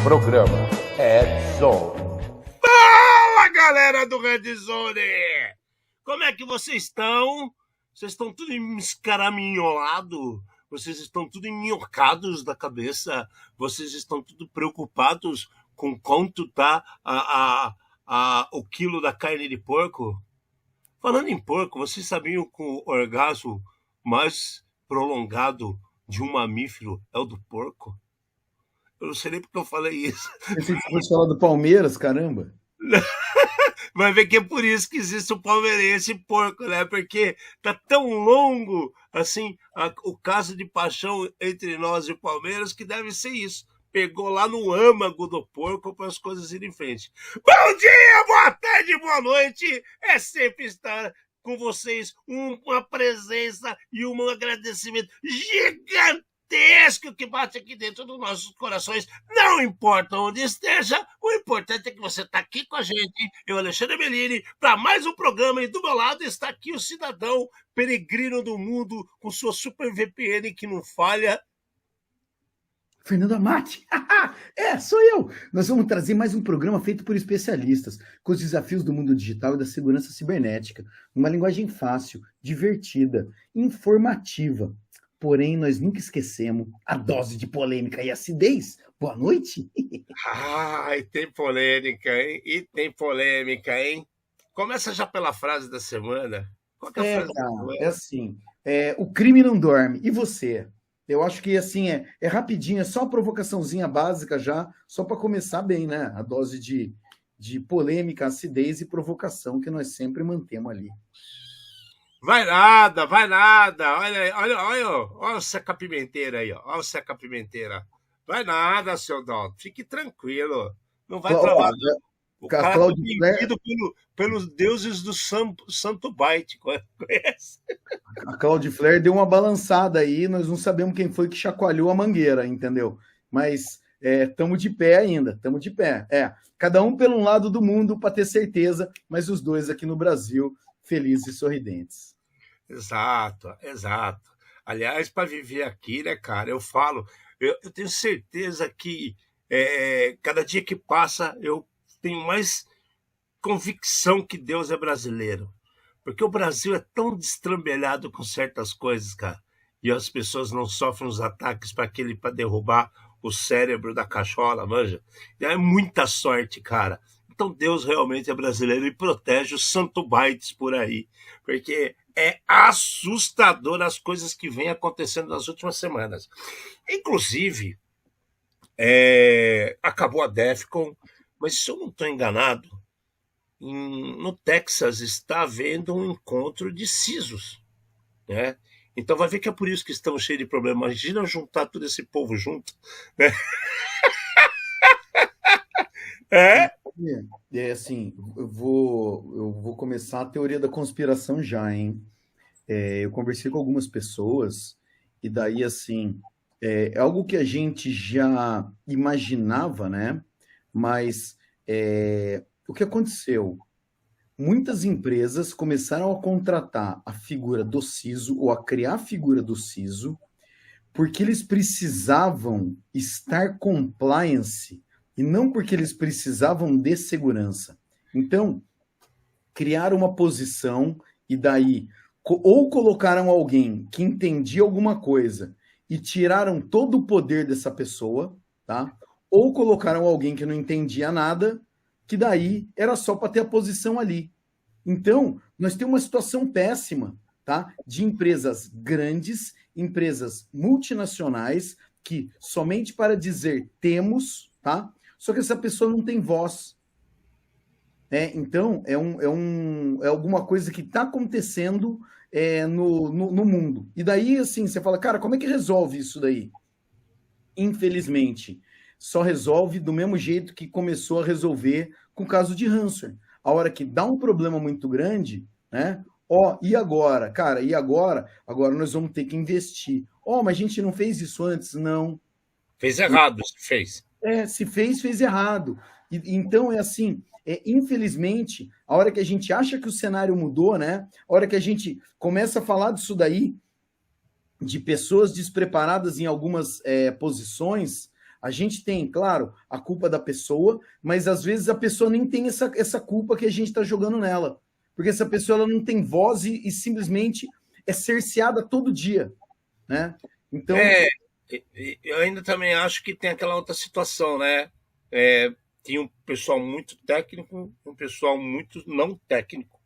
Programa Red Zone. Fala, galera do Red Zone! Como é que vocês estão? Vocês estão tudo escaraminholados? Vocês estão tudo enminhocados da cabeça? Vocês estão tudo preocupados com quanto tá o quilo da carne de porco? Falando em porco, vocês sabiam que o orgasmo mais prolongado de um mamífero é o do porco? Eu não sei nem porque eu falei isso. Pensei que você fosse falar do Palmeiras, caramba. Vai ver que é por isso que existe o palmeirense porco, né? Porque tá tão longo, assim, o caso de paixão entre nós e o Palmeiras, que deve ser isso. Pegou lá no âmago do porco para as coisas irem em frente. Bom dia, boa tarde, boa noite. É sempre estar com vocês uma presença e um agradecimento gigantesco que bate aqui dentro dos nossos corações. Não importa onde esteja, o importante é que você está aqui com a gente, eu, Alexandre Bellini, para mais um programa, e do meu lado está aqui o cidadão peregrino do mundo com sua super VPN que não falha, Fernando Amati. Sou eu. Nós vamos trazer mais um programa feito por especialistas, com os desafios do mundo digital e da segurança cibernética, numa linguagem fácil, divertida, informativa. Porém, nós nunca esquecemos a dose de polêmica e acidez. Boa noite. Ai, tem polêmica, hein? E tem polêmica, hein? Começa já pela frase da semana. Qual que é a frase da semana? É assim, o crime não dorme. E você? Eu acho que assim é rapidinho, é só uma provocaçãozinha básica já, só para começar bem, né? A dose de polêmica, acidez e provocação que nós sempre mantemos ali. Vai nada. Olha o Seca Pimenteira aí, ó. Olha o Seca Pimenteira. Vai nada, seu Dalton. Fique tranquilo. Não vai trabalhar. O cara tá vendido pelos deuses do Santo Byte. Conhece? A Cláudia Flair deu uma balançada aí, nós não sabemos quem foi que chacoalhou a mangueira, entendeu? Mas estamos de pé ainda, estamos de pé. Cada um pelo lado do mundo para ter certeza, mas os dois aqui no Brasil felizes e sorridentes. Exato. Aliás, para viver aqui, né, cara, eu falo, eu tenho certeza que cada dia que passa eu tenho mais convicção que Deus é brasileiro. Porque o Brasil é tão destrambelhado com certas coisas, cara, e as pessoas não sofrem os ataques para derrubar o cérebro da cachola, manja. É muita sorte, cara. Então Deus realmente é brasileiro e protege os Santo Bytes por aí, porque é assustador as coisas que vêm acontecendo nas últimas semanas. Inclusive, acabou a DEFCON, mas se eu não estou enganado, no Texas está havendo um encontro de CISOs, né? Então vai ver que é por isso que estamos cheios de problemas. Imagina juntar todo esse povo junto, né? Assim, eu vou começar a teoria da conspiração já, hein? Eu conversei com algumas pessoas e daí, assim, é algo que a gente já imaginava, né? Mas o que aconteceu? Muitas empresas começaram a contratar a figura do CISO ou a criar a figura do CISO porque eles precisavam estar compliance e não porque eles precisavam de segurança. Então, criaram uma posição e daí ou colocaram alguém que entendia alguma coisa e tiraram todo o poder dessa pessoa, tá? Ou colocaram alguém que não entendia nada, que daí era só para ter a posição ali. Então, nós temos uma situação péssima, tá? De empresas grandes, empresas multinacionais, que somente para dizer temos, tá? Só que essa pessoa não tem voz. Então, é alguma coisa que está acontecendo no mundo. E daí, assim, você fala, cara, como é que resolve isso daí? Infelizmente, só resolve do mesmo jeito que começou a resolver com o caso de ransomware. A hora que dá um problema muito grande, né? E agora? Cara, e agora? Agora nós vamos ter que investir. Mas a gente não fez isso antes? Não. Fez errado, se fez. Se fez errado. Então, assim, infelizmente, a hora que a gente acha que o cenário mudou, né? A hora que a gente começa a falar disso daí, de pessoas despreparadas em algumas posições, A gente tem, claro, a culpa da pessoa, mas às vezes a pessoa nem tem essa culpa que a gente está jogando nela. Porque essa pessoa ela não tem voz e simplesmente é cerceada todo dia, né? Então, Eu ainda também acho que tem aquela outra situação, né? Tinha um pessoal muito técnico, um pessoal muito não técnico.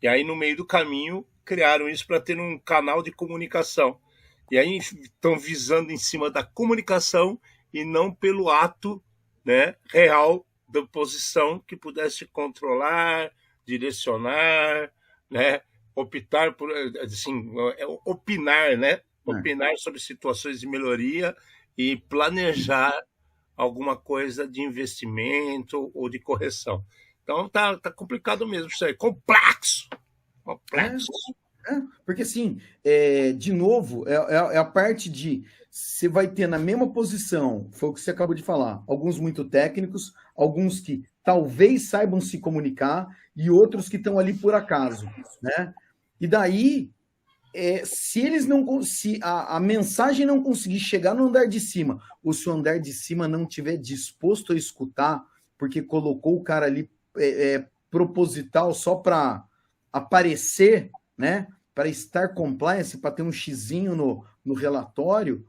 E aí, no meio do caminho, criaram isso para ter um canal de comunicação. E aí estão visando em cima da comunicação e não pelo ato, né, real da oposição que pudesse controlar, direcionar, né, optar por, assim, opinar, né? Opinar sobre situações de melhoria e planejar alguma coisa de investimento ou de correção. Então tá complicado mesmo isso aí. Complexo! Porque assim, de novo, é a parte de você vai ter na mesma posição, foi o que você acabou de falar, alguns muito técnicos, alguns que talvez saibam se comunicar e outros que estão ali por acaso, né? E daí, se eles não, se a mensagem não conseguir chegar no andar de cima, ou se o andar de cima não tiver disposto a escutar, porque colocou o cara ali proposital só para aparecer, né? Para estar compliance, para ter um xizinho no relatório,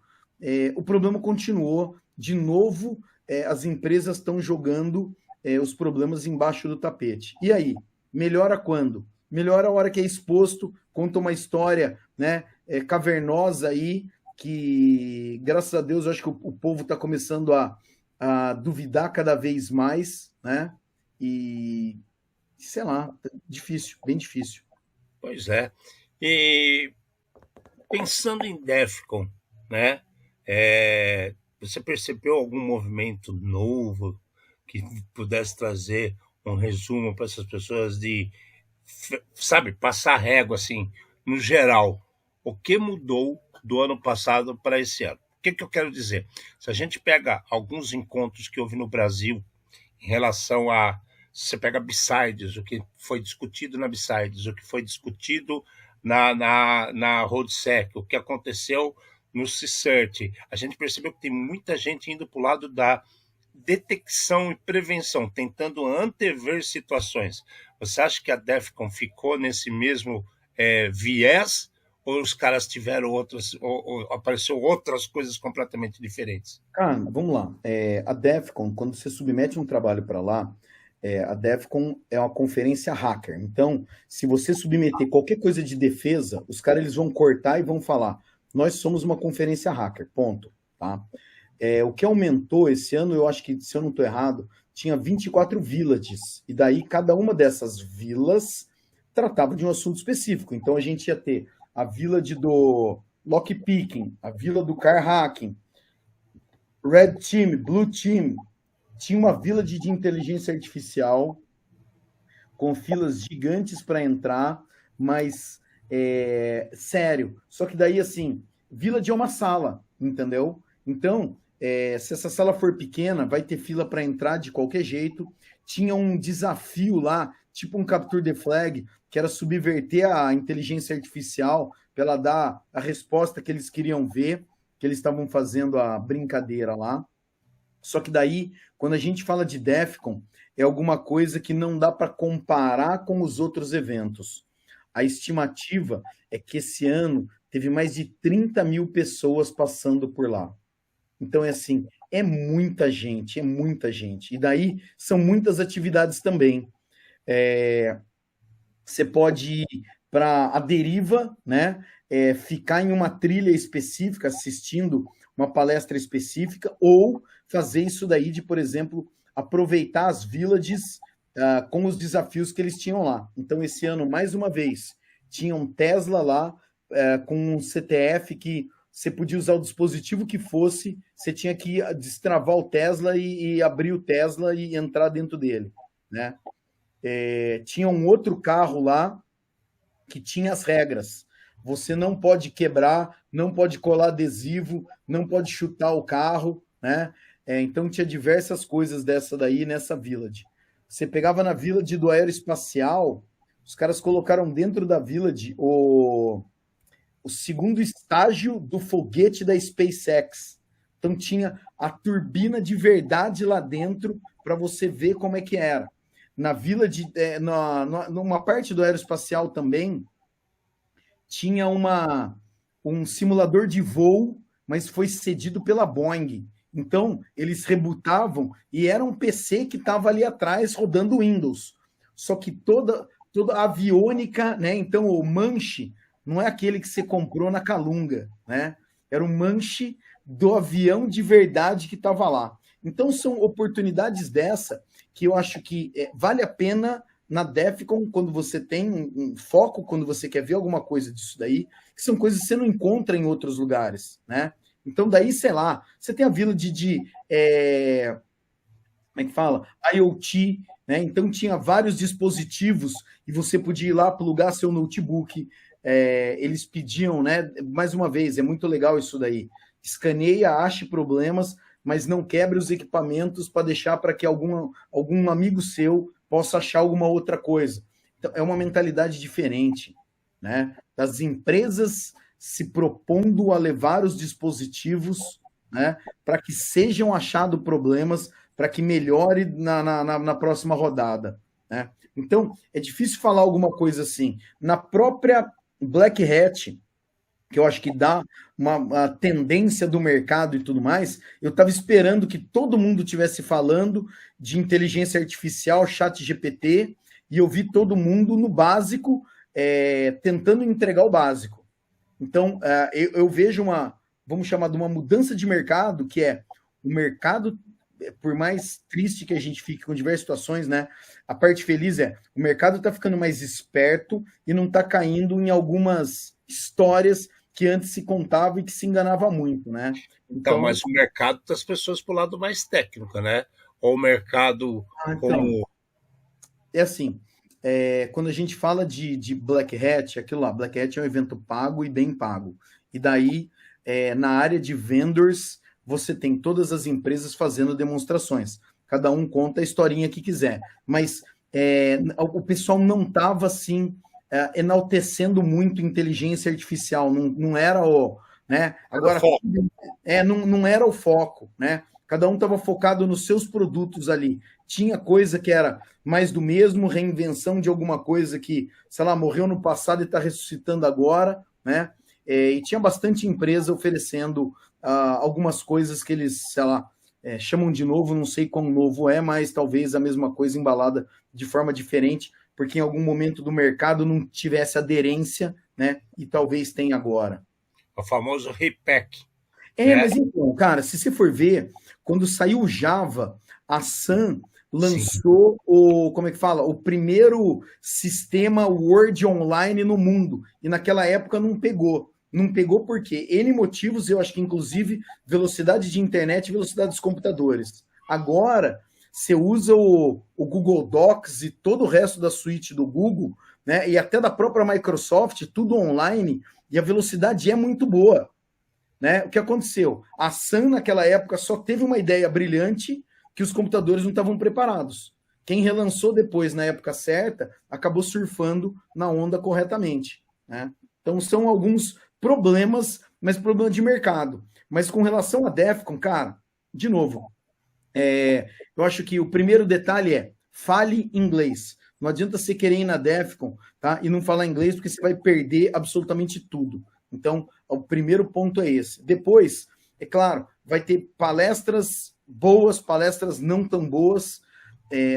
o problema continuou. De novo, as empresas estão jogando os problemas embaixo do tapete. E aí? Melhora quando? Melhora a hora que é exposto, conta uma história, né, cavernosa aí, que, graças a Deus, eu acho que o povo está começando a duvidar cada vez mais, né? E, sei lá, difícil, bem difícil. Pois é. E pensando em DEFCON, né? Você percebeu algum movimento novo que pudesse trazer um resumo para essas pessoas de, sabe, passar régua assim, no geral, o que mudou do ano passado para esse ano? O que eu quero dizer? Se a gente pega alguns encontros que houve no Brasil em relação a, você pega BSides, o que foi discutido na BSides, o que foi discutido na RoadSec, o que aconteceu no CSIRT, a gente percebeu que tem muita gente indo para o lado da detecção e prevenção, tentando antever situações. Você acha que a DEFCON ficou nesse mesmo viés, ou os caras tiveram outras, ou apareceu outras coisas completamente diferentes? Cara, vamos lá. A DEFCON, quando você submete um trabalho para lá, a DEFCON é uma conferência hacker. Então, se você submeter qualquer coisa de defesa, os caras eles vão cortar e vão falar: nós somos uma conferência hacker, ponto. Tá? O que aumentou esse ano, eu acho que, se eu não estou errado, tinha 24 villages. E daí, cada uma dessas vilas tratava de um assunto específico. Então, a gente ia ter a village do lockpicking, a vila do car hacking, red team, blue team. Tinha uma village de inteligência artificial com filas gigantes para entrar, mas sério. Só que daí, assim, village é uma sala, entendeu? Então, se essa sala for pequena, vai ter fila para entrar de qualquer jeito. Tinha um desafio lá, tipo um Capture the Flag, que era subverter a inteligência artificial para ela dar a resposta que eles queriam ver, que eles estavam fazendo a brincadeira lá. Só que daí, quando a gente fala de DEFCON, é alguma coisa que não dá para comparar com os outros eventos. A estimativa é que esse ano teve mais de 30 mil pessoas passando por lá. Então, assim, é muita gente, é muita gente. E daí, são muitas atividades também. Você pode ir para a deriva, né? Ficar em uma trilha específica, assistindo uma palestra específica, ou fazer isso daí de, por exemplo, aproveitar as villages com os desafios que eles tinham lá. Então, esse ano, mais uma vez, tinha um Tesla lá, com um CTF que você podia usar o dispositivo que fosse, você tinha que destravar o Tesla e abrir o Tesla e entrar dentro dele, né? Tinha um outro carro lá que tinha as regras. Você não pode quebrar, não pode colar adesivo, não pode chutar o carro, né? Então tinha diversas coisas dessa daí nessa village. Você pegava na village do aeroespacial, os caras colocaram dentro da village o segundo estágio do foguete da SpaceX, Então tinha a turbina de verdade lá dentro para você ver como é que era. Na vila numa parte do aeroespacial também tinha um simulador de voo, mas foi cedido pela Boeing. Então, eles rebootavam e era um PC que estava ali atrás rodando Windows. Só que toda a aviônica, né? Então, o manche não é aquele que você comprou na Calunga, né? Era um manche do avião de verdade que estava lá. Então, são oportunidades dessa que eu acho que vale a pena na DEFCON, quando você tem um foco, quando você quer ver alguma coisa disso daí, que são coisas que você não encontra em outros lugares, né? Então, daí, sei lá, você tem a vila como é que fala? IoT, né? Então, tinha vários dispositivos e você podia ir lá plugar seu notebook. Eles pediam, né? Mais uma vez, é muito legal isso daí. Escaneia, ache problemas, mas não quebre os equipamentos para deixar para que algum amigo seu possa achar alguma outra coisa. Então, é uma mentalidade diferente, né? Das empresas se propondo a levar os dispositivos, né, para que sejam achados problemas, para que melhore na próxima rodada, né? Então, é difícil falar alguma coisa assim. Na própria Black Hat, que eu acho que dá uma tendência do mercado e tudo mais, eu estava esperando que todo mundo estivesse falando de inteligência artificial, chat GPT, e eu vi todo mundo no básico, tentando entregar o básico. Então, eu vejo vamos chamar de uma mudança de mercado, que é o mercado, por mais triste que a gente fique com diversas situações, né? A parte feliz o mercado está ficando mais esperto e não está caindo em algumas histórias que antes se contava e que se enganava muito, né? Então, mas o mercado das pessoas para o lado mais técnico, né? Ou o mercado como... É assim, quando a gente fala de Black Hat, aquilo lá, Black Hat é um evento pago e bem pago. E daí, na área de vendors, você tem todas as empresas fazendo demonstrações. Cada um conta a historinha que quiser. Mas o pessoal não estava, assim, enaltecendo muito inteligência artificial. Não era o... né? Agora, não era o foco, né? Cada um estava focado nos seus produtos ali. Tinha coisa que era mais do mesmo, reinvenção de alguma coisa que, sei lá, morreu no passado e está ressuscitando agora, né? E tinha bastante empresa oferecendo algumas coisas que eles, sei lá, chamam de novo, não sei quão novo mas talvez a mesma coisa embalada de forma diferente, porque em algum momento do mercado não tivesse aderência, né? E talvez tenha agora. O famoso repack. Né? Mas então, cara, se você for ver, quando saiu o Java, a Sun lançou como é que fala? O primeiro sistema Word online no mundo. E naquela época não pegou. Não pegou por quê? N motivos, eu acho que inclusive velocidade de internet e velocidade dos computadores. Agora, você usa o Google Docs e todo o resto da suíte do Google, né? E até da própria Microsoft, tudo online, e a velocidade é muito boa. Né? O que aconteceu? A Sun, naquela época, só teve uma ideia brilhante que os computadores não estavam preparados. Quem relançou depois, na época certa, acabou surfando na onda corretamente. Né? Então, são alguns problemas, mas problema de mercado. Mas com relação a DEFCON, cara, de novo, eu acho que o primeiro detalhe fale inglês. Não adianta você querer ir na DEFCON, tá? E não falar inglês, porque você vai perder absolutamente tudo. Então, o primeiro ponto é esse. Depois, é claro, vai ter palestras boas, palestras não tão boas,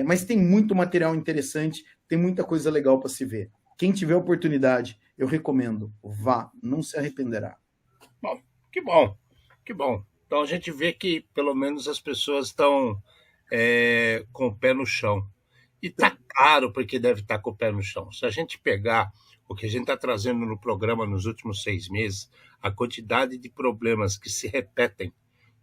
mas tem muito material interessante, tem muita coisa legal para se ver. Quem tiver oportunidade, eu recomendo, vá, não se arrependerá. Bom, que bom, que bom. Então a gente vê que pelo menos as pessoas estão com o pé no chão. E está claro porque deve estar com o pé no chão. Se a gente pegar o que a gente está trazendo no programa nos últimos 6 meses, a quantidade de problemas que se repetem.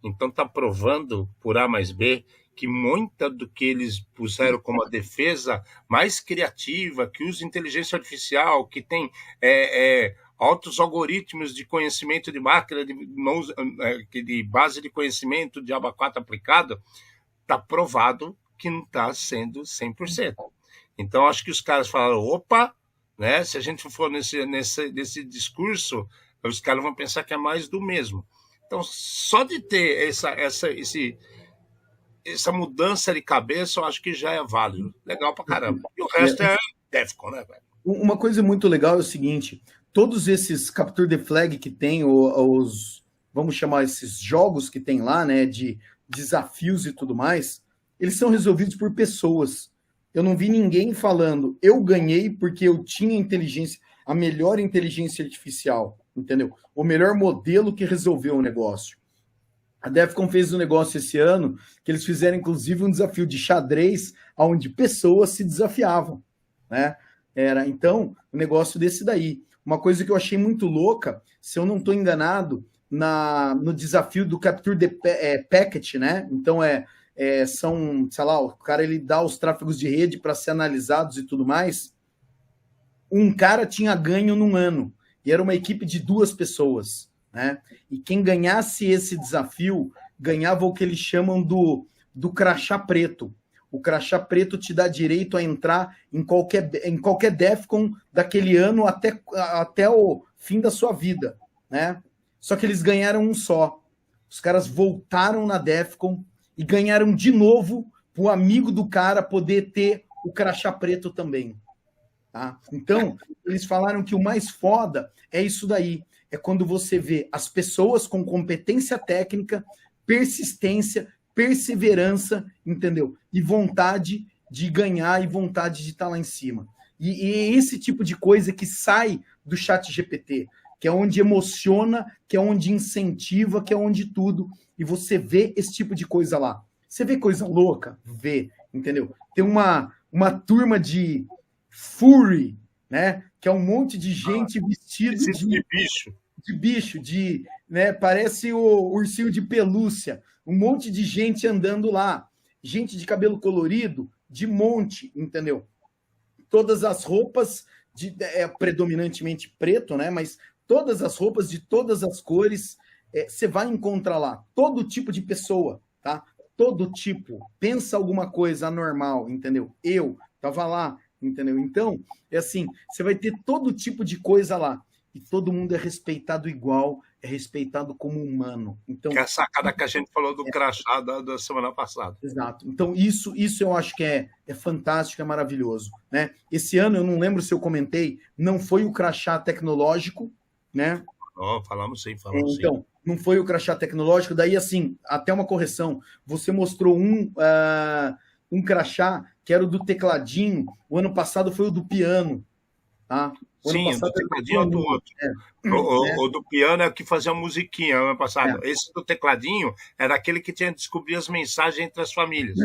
Então, está provando, por A mais B, que muita do que eles puseram como a defesa mais criativa, que usa inteligência artificial, que tem altos algoritmos de conhecimento de máquina, de base de conhecimento de aba 4 aplicado, está provado que não está sendo 100%. Então, acho que os caras falaram, opa, né? Se a gente for nesse discurso, os caras vão pensar que é mais do mesmo. Então, só de ter essa mudança de cabeça, eu acho que já é válido. Legal pra caramba. E o resto é Defcon, né, velho? Uma coisa muito legal é o seguinte: todos esses Capture the Flag que tem, os, vamos chamar esses jogos que tem lá, né, de desafios e tudo mais, eles são resolvidos por pessoas. Eu não vi ninguém falando, eu ganhei porque eu tinha inteligência, a melhor inteligência artificial, entendeu? O melhor modelo que resolveu o negócio. A Defcon fez um negócio esse ano, que eles fizeram inclusive um desafio de xadrez, onde pessoas se desafiavam, né? Então, um negócio desse daí. Uma coisa que eu achei muito louca, se eu não estou enganado, no desafio do Capture the Packet, né? Então, são, sei lá, o cara ele dá os tráfegos de rede para ser analisados e tudo mais. Um cara tinha ganho num ano, e era uma equipe de 2 pessoas, né? E quem ganhasse esse desafio ganhava o que eles chamam do crachá preto. O crachá preto te dá direito a entrar em qualquer Defcon daquele ano até o fim da sua vida, né? Só que eles ganharam um só. Os caras voltaram na Defcon e ganharam de novo para o amigo do cara poder ter o crachá preto também. Tá? Então, eles falaram que o mais foda é isso daí. É quando você vê as pessoas com competência técnica, persistência, perseverança, entendeu? E vontade de ganhar e vontade de estar lá em cima. E esse tipo de coisa que sai do chat GPT, que é onde emociona, que é onde incentiva, que é onde tudo. E você vê esse tipo de coisa lá. Você vê coisa louca? Vê, entendeu? Tem uma turma de furry, né? Que é um monte de gente vestido de bicho. De bicho, né? Parece o ursinho de pelúcia. Um monte de gente andando lá. Gente de cabelo colorido, de monte, entendeu? Todas as roupas, predominantemente preto, né? Mas todas as roupas de todas as cores, você vai encontrar lá. Todo tipo de pessoa, tá? Todo tipo. Pensa alguma coisa anormal, entendeu? Eu tava lá, entendeu? Então, é assim, você vai ter todo tipo de coisa lá. E todo mundo é respeitado igual, é respeitado como humano. Então, que é a sacada que a gente falou do crachá da semana passada. Exato. Então, isso eu acho que é fantástico, é maravilhoso, né? Esse ano, eu não lembro se eu comentei, não foi o crachá tecnológico, né? Oh, falamos sim. Então, não foi o crachá tecnológico, daí, assim, até uma correção, você mostrou um crachá que era o do tecladinho, o ano passado foi o do piano, tá? Sim, do tecladinho ou do outro. O do piano é o que fazia musiquinha ano passado. Esse do tecladinho era aquele que tinha que descobrir as mensagens entre as famílias.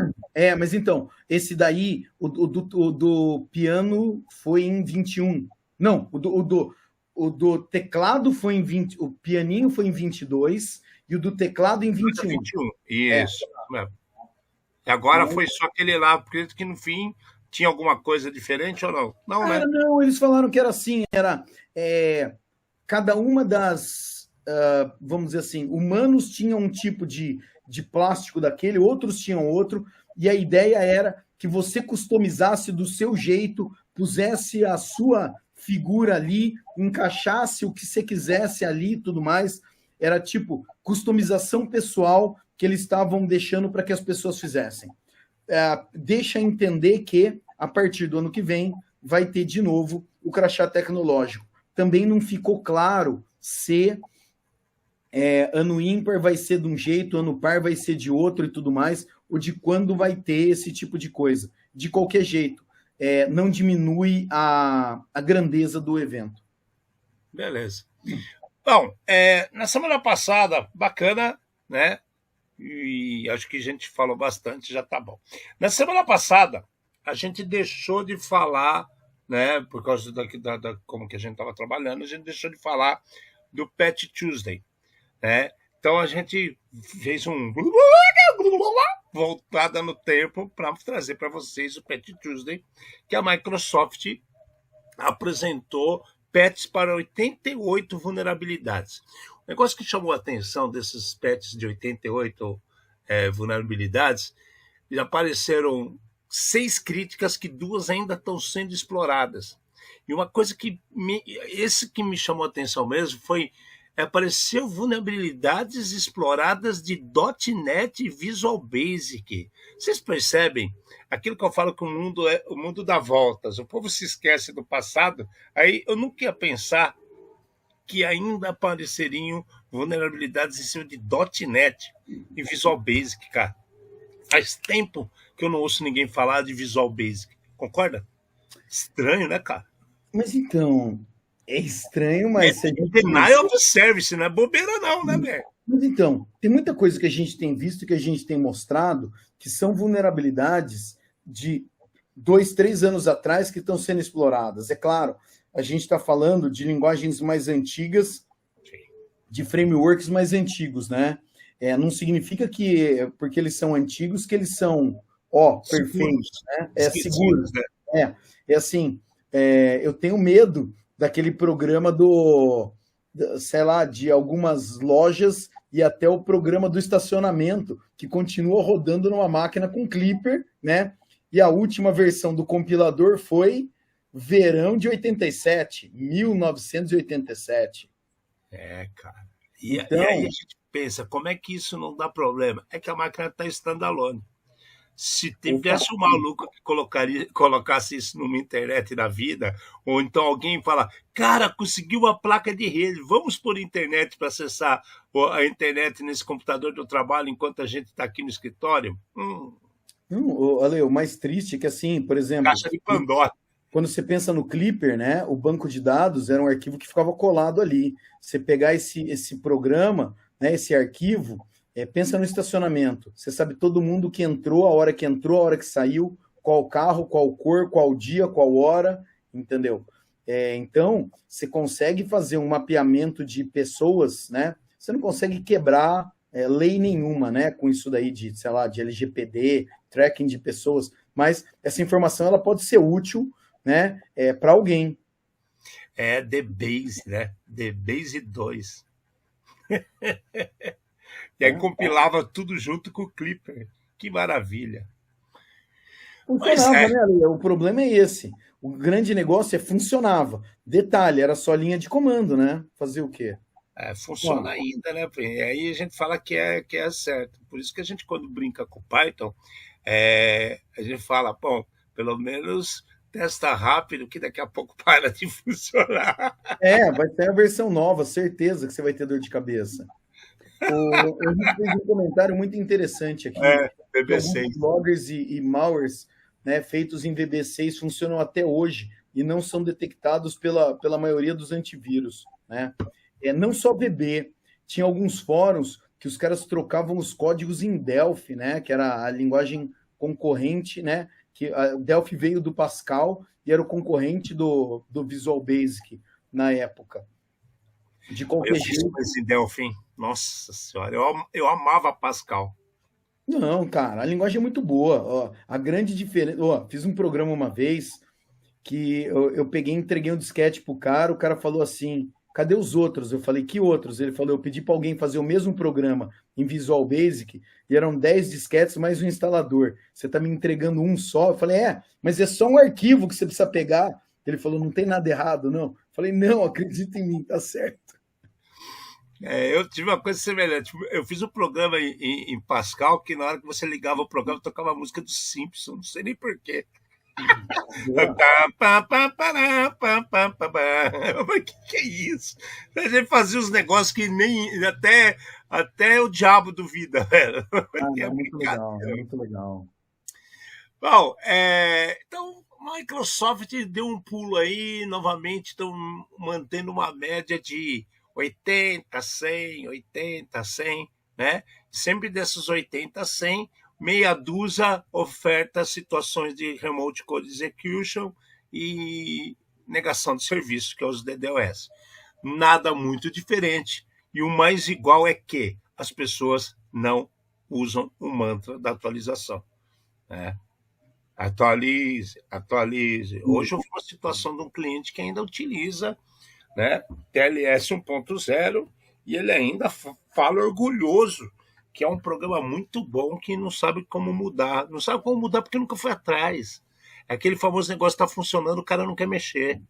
Mas então, esse daí, o do piano foi em 21. Não, o do teclado foi em 20, o pianinho foi em 22 e o do teclado em 21. 21. Isso. E agora foi só aquele lá, acredito que no fim tinha alguma coisa diferente ou não? Não, né? Não, eles falaram que era assim, cada uma das, vamos dizer assim, humanos tinham um tipo de plástico daquele, outros tinham outro, e a ideia era que você customizasse do seu jeito, pusesse a sua figura ali, encaixasse o que você quisesse ali e tudo mais. Era tipo customização pessoal que eles estavam deixando para que as pessoas fizessem. Deixa entender que a partir do ano que vem vai ter de novo o crachá tecnológico. Também não ficou claro se ano ímpar vai ser de um jeito, ano par vai ser de outro e tudo mais, ou de quando vai ter esse tipo de coisa. De qualquer jeito, não diminui a grandeza do evento. Beleza. Bom, na semana passada, bacana, né? E acho que a gente falou bastante, já tá bom. Na semana passada, a gente deixou de falar, né? Por causa da como que a gente estava trabalhando, a gente deixou de falar do Patch Tuesday, né? Então a gente fez voltada no tempo para trazer para vocês o Patch Tuesday, que a Microsoft apresentou patches para 88 vulnerabilidades. O negócio que chamou a atenção desses patches de 88 vulnerabilidades, apareceram 6 críticas que 2 ainda estão sendo exploradas. E uma coisa que me chamou a atenção mesmo foi apareceu vulnerabilidades exploradas de .NET e Visual Basic. Vocês percebem? Aquilo que eu falo que o mundo dá voltas. O povo se esquece do passado. Aí eu nunca ia pensar que ainda apareceriam vulnerabilidades em cima de .NET e Visual Basic, cara. Faz tempo que eu não ouço ninguém falar de Visual Basic. Concorda? Estranho, né, cara? Mas então, é estranho, É mas se a gente... denial of service, não é bobeira não, né, velho? Mas então, tem muita coisa que a gente tem visto, que a gente tem mostrado, que são vulnerabilidades de 2, 3 anos atrás que estão sendo exploradas. É claro, a gente está falando de linguagens mais antigas, de frameworks mais antigos, né? Não significa que, porque eles são antigos, que eles são, perfeitos, né? Seguros, né? É assim, eu tenho medo daquele programa sei lá, de algumas lojas e até o programa do estacionamento, que continua rodando numa máquina com Clipper, né? E a última versão do compilador foi verão de 87, 1987. Cara. E Então, aí a gente pensa, como é que isso não dá problema? É que a máquina está standalone. Se tivesse um maluco que colocasse isso numa internet da vida, ou então alguém fala, cara, conseguiu uma placa de rede, vamos por internet para acessar a internet nesse computador do trabalho enquanto a gente está aqui no escritório? não, Ale, o mais triste é que, assim, por exemplo, Caixa de Pandora. quando você pensa no Clipper, né, o banco de dados era um arquivo que ficava colado ali. Você pegar esse programa, né, esse arquivo, pensa no estacionamento. Você sabe todo mundo que entrou, a hora que saiu, qual carro, qual cor, qual dia, qual hora, entendeu? Então, você consegue fazer um mapeamento de pessoas, né? Você não consegue quebrar lei nenhuma, né? Com isso daí de, sei lá, de LGPD, tracking de pessoas, mas essa informação ela pode ser útil, né? Para alguém. The Base, né? The Base 2. E aí compilava tudo junto com o Clipper. Que maravilha. Funcionava, né, Ale? O problema é esse. O grande negócio funcionava. Detalhe, era só linha de comando, né? Fazer o quê? Funciona ainda, né? E aí a gente fala que é certo. Por isso que a gente, quando brinca com o Python, a gente fala, bom, pelo menos testa rápido, que daqui a pouco para de funcionar. Vai ter a versão nova, certeza que você vai ter dor de cabeça. A gente fez um comentário muito interessante aqui. VB6. Alguns loggers e malwares, né, feitos em VB6 funcionam até hoje e não são detectados pela maioria dos antivírus, né? Não só VB, tinha alguns fóruns que os caras trocavam os códigos em Delphi, né, que era a linguagem concorrente, né, que a Delphi veio do Pascal e era o concorrente do Visual Basic na época. De qualquer jeito. Esse Delphi, nossa senhora, eu amava Pascal. Não, cara, a linguagem é muito boa. A grande diferença. Fiz um programa uma vez que eu peguei e entreguei um disquete pro cara, o cara falou assim: cadê os outros? Eu falei, que outros? Ele falou, eu pedi para alguém fazer o mesmo programa em Visual Basic e eram 10 disquetes mais um instalador. Você tá me entregando um só? Eu falei, mas é só um arquivo que você precisa pegar. Ele falou, não tem nada errado, não. Eu falei, não, acredita em mim, tá certo. Eu tive uma coisa semelhante. Eu fiz um programa em Pascal que na hora que você ligava o programa tocava a música dos Simpsons, não sei nem porquê. Que é isso? A gente fazia uns negócios que nem até o diabo duvida, velho. É muito legal, é muito legal. Bom, então a Microsoft deu um pulo aí, novamente estão mantendo uma média de 80, 100, 80, 100, né? Sempre desses 80, 100, meia dúzia oferta situações de Remote Code Execution e negação de serviço, que é os DDoS. Nada muito diferente. E o mais igual é que as pessoas não usam o mantra da atualização, né? Atualize, atualize. Hoje eu vi uma situação de um cliente que ainda utiliza, né, TLS 1.0 e ele ainda fala orgulhoso que é um programa muito bom que não sabe como mudar. Não sabe como mudar porque nunca foi atrás. É aquele famoso negócio está funcionando, o cara não quer mexer.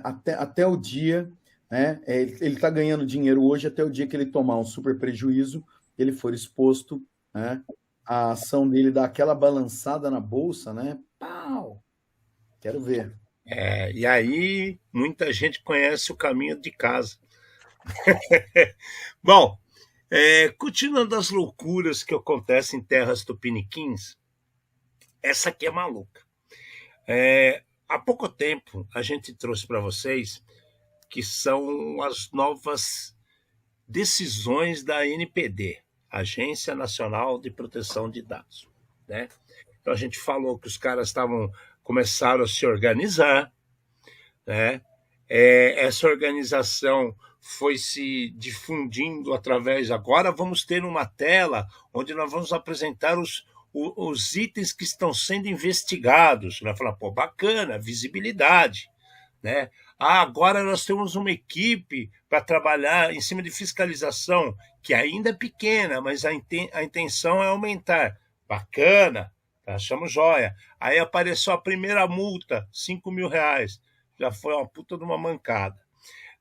Até o dia né? Ele está ganhando dinheiro hoje até o dia que ele tomar um super prejuízo, ele for exposto, né? A ação dele dá aquela balançada na bolsa, né? Pau! Quero ver. E aí muita gente conhece o caminho de casa. Bom, continuando as loucuras que acontecem em terras tupiniquins, essa aqui é maluca. Há pouco tempo a gente trouxe para vocês que são as novas decisões da ANPD, Agência Nacional de Proteção de Dados, né? Então a gente falou que os caras começaram a se organizar, né? Essa organização foi se difundindo através. Agora vamos ter uma tela onde nós vamos apresentar os itens que estão sendo investigados. Vai falar, pô, bacana, visibilidade, né? Agora nós temos uma equipe para trabalhar em cima de fiscalização, que ainda é pequena, mas a intenção é aumentar. Bacana, achamos joia. Aí apareceu a primeira multa, R$ 5.000. Já foi uma puta de uma mancada.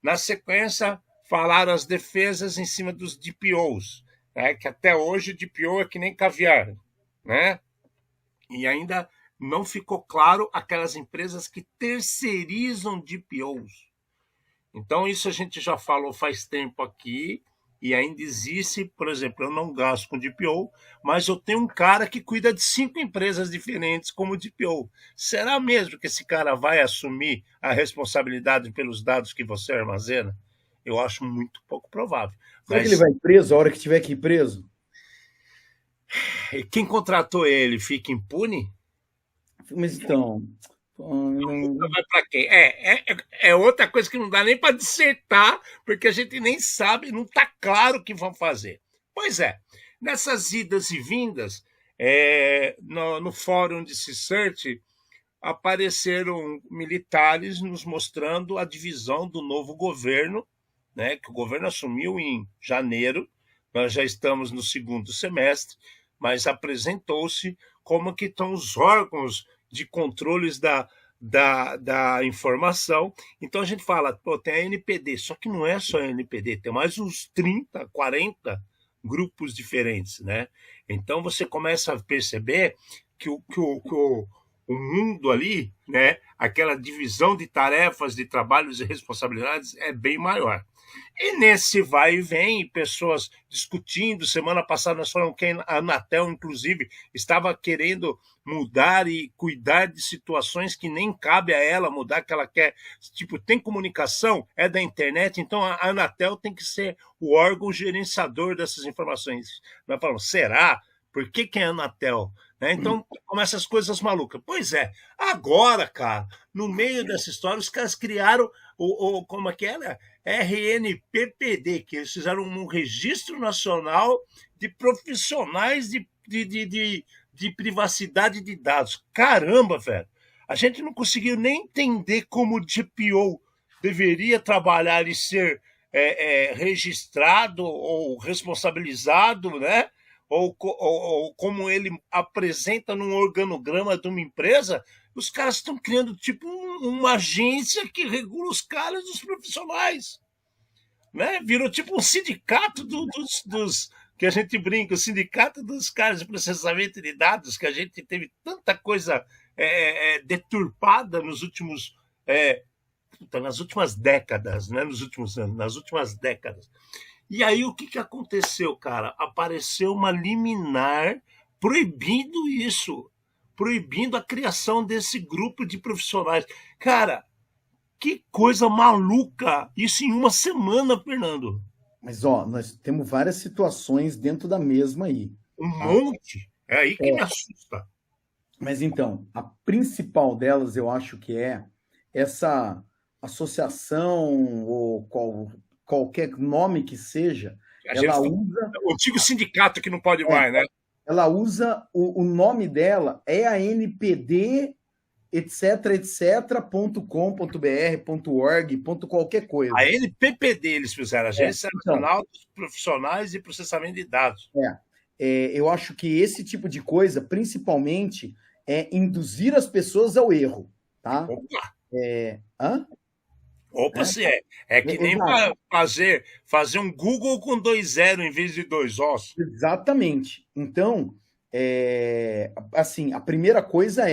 Na sequência, falaram as defesas em cima dos DPOs, né? Que até hoje o DPO é que nem caviar, né? E ainda não ficou claro aquelas empresas que terceirizam DPOs. Então, isso a gente já falou faz tempo aqui, e ainda existe, por exemplo, eu não gasto com DPO, mas eu tenho um cara que cuida de 5 empresas diferentes como DPO. Será mesmo que esse cara vai assumir a responsabilidade pelos dados que você armazena? Eu acho muito pouco provável. Será que ele vai preso a hora que tiver que ir preso? Quem contratou ele fica impune? Mas então... Vai para quem? É outra coisa que não dá nem para dissertar, porque a gente nem sabe, não está claro o que vão fazer. Pois é, nessas idas e vindas, no fórum de CSIRT, apareceram militares nos mostrando a divisão do novo governo, né, que o governo assumiu em janeiro, nós já estamos no segundo semestre, mas apresentou-se como que estão os órgãos de controles da informação. Então a gente fala, pô, tem a NPD, só que não é só a NPD, tem mais uns 30, 40 grupos diferentes, né? Então você começa a perceber que o mundo ali, né, aquela divisão de tarefas, de trabalhos e responsabilidades é bem maior. E nesse vai e vem, pessoas discutindo. Semana passada nós falamos que a Anatel, inclusive, estava querendo mudar e cuidar de situações que nem cabe a ela mudar, que ela quer. Tipo, tem comunicação, é da internet, então a Anatel tem que ser o órgão gerenciador dessas informações. Nós falamos, será? Por que é a Anatel? Então, começam as coisas malucas. Pois é, agora, cara, no meio dessa história, os caras criaram como é que era? RNPPD, que eles fizeram um registro nacional de profissionais de privacidade de dados. Caramba, velho! A gente não conseguiu nem entender como o DPO deveria trabalhar e ser registrado ou responsabilizado, né? Ou como ele apresenta num organograma de uma empresa. Os caras estão criando tipo uma agência que regula os caras dos profissionais, né? Virou tipo um sindicato dos que a gente brinca, o sindicato dos caras de processamento de dados, que a gente teve tanta coisa deturpada nos últimos nas últimas décadas, né? Nos últimos anos, nas últimas décadas. E aí o que aconteceu, cara? Apareceu uma liminar proibindo isso, proibindo a criação desse grupo de profissionais. Cara, que coisa maluca! Isso em uma semana, Fernando. Mas, ó, nós temos várias situações dentro da mesma aí. Um monte. É aí que me assusta. Mas, então, a principal delas, eu acho que é essa associação, ou qualquer nome que seja, ela usa... O antigo sindicato que não pode mais, né? Ela usa, o nome dela é a NPD, etc, .com.br, .org, qualquer coisa. A NPPD eles fizeram, Agência Nacional dos Profissionais de Processamento de Dados. Eu acho que esse tipo de coisa, principalmente, é induzir as pessoas ao erro, tá? Opa! Hã? Opa, né? se é. É que nem Exato. fazer um Google com 2 zero em vez de 2 ossos. Exatamente. Então, assim, a primeira coisa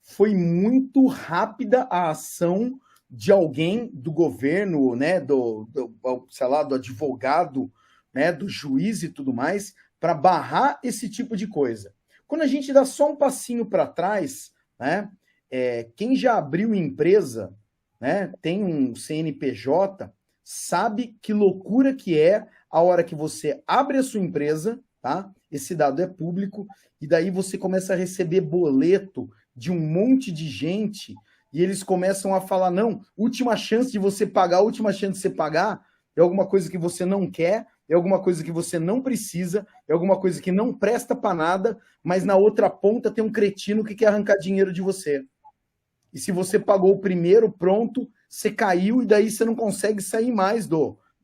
foi muito rápida a ação de alguém do governo, né, sei lá, do advogado, né, do juiz e tudo mais, para barrar esse tipo de coisa. Quando a gente dá só um passinho para trás, né, quem já abriu empresa, né, tem um CNPJ, sabe que loucura que é a hora que você abre a sua empresa, tá? Esse dado é público, e daí você começa a receber boleto de um monte de gente, e eles começam a falar, não, última chance de você pagar, última chance de você pagar, é alguma coisa que você não quer, é alguma coisa que você não precisa, é alguma coisa que não presta para nada, mas na outra ponta tem um cretino que quer arrancar dinheiro de você. E se você pagou o primeiro, pronto, você caiu e daí você não consegue sair mais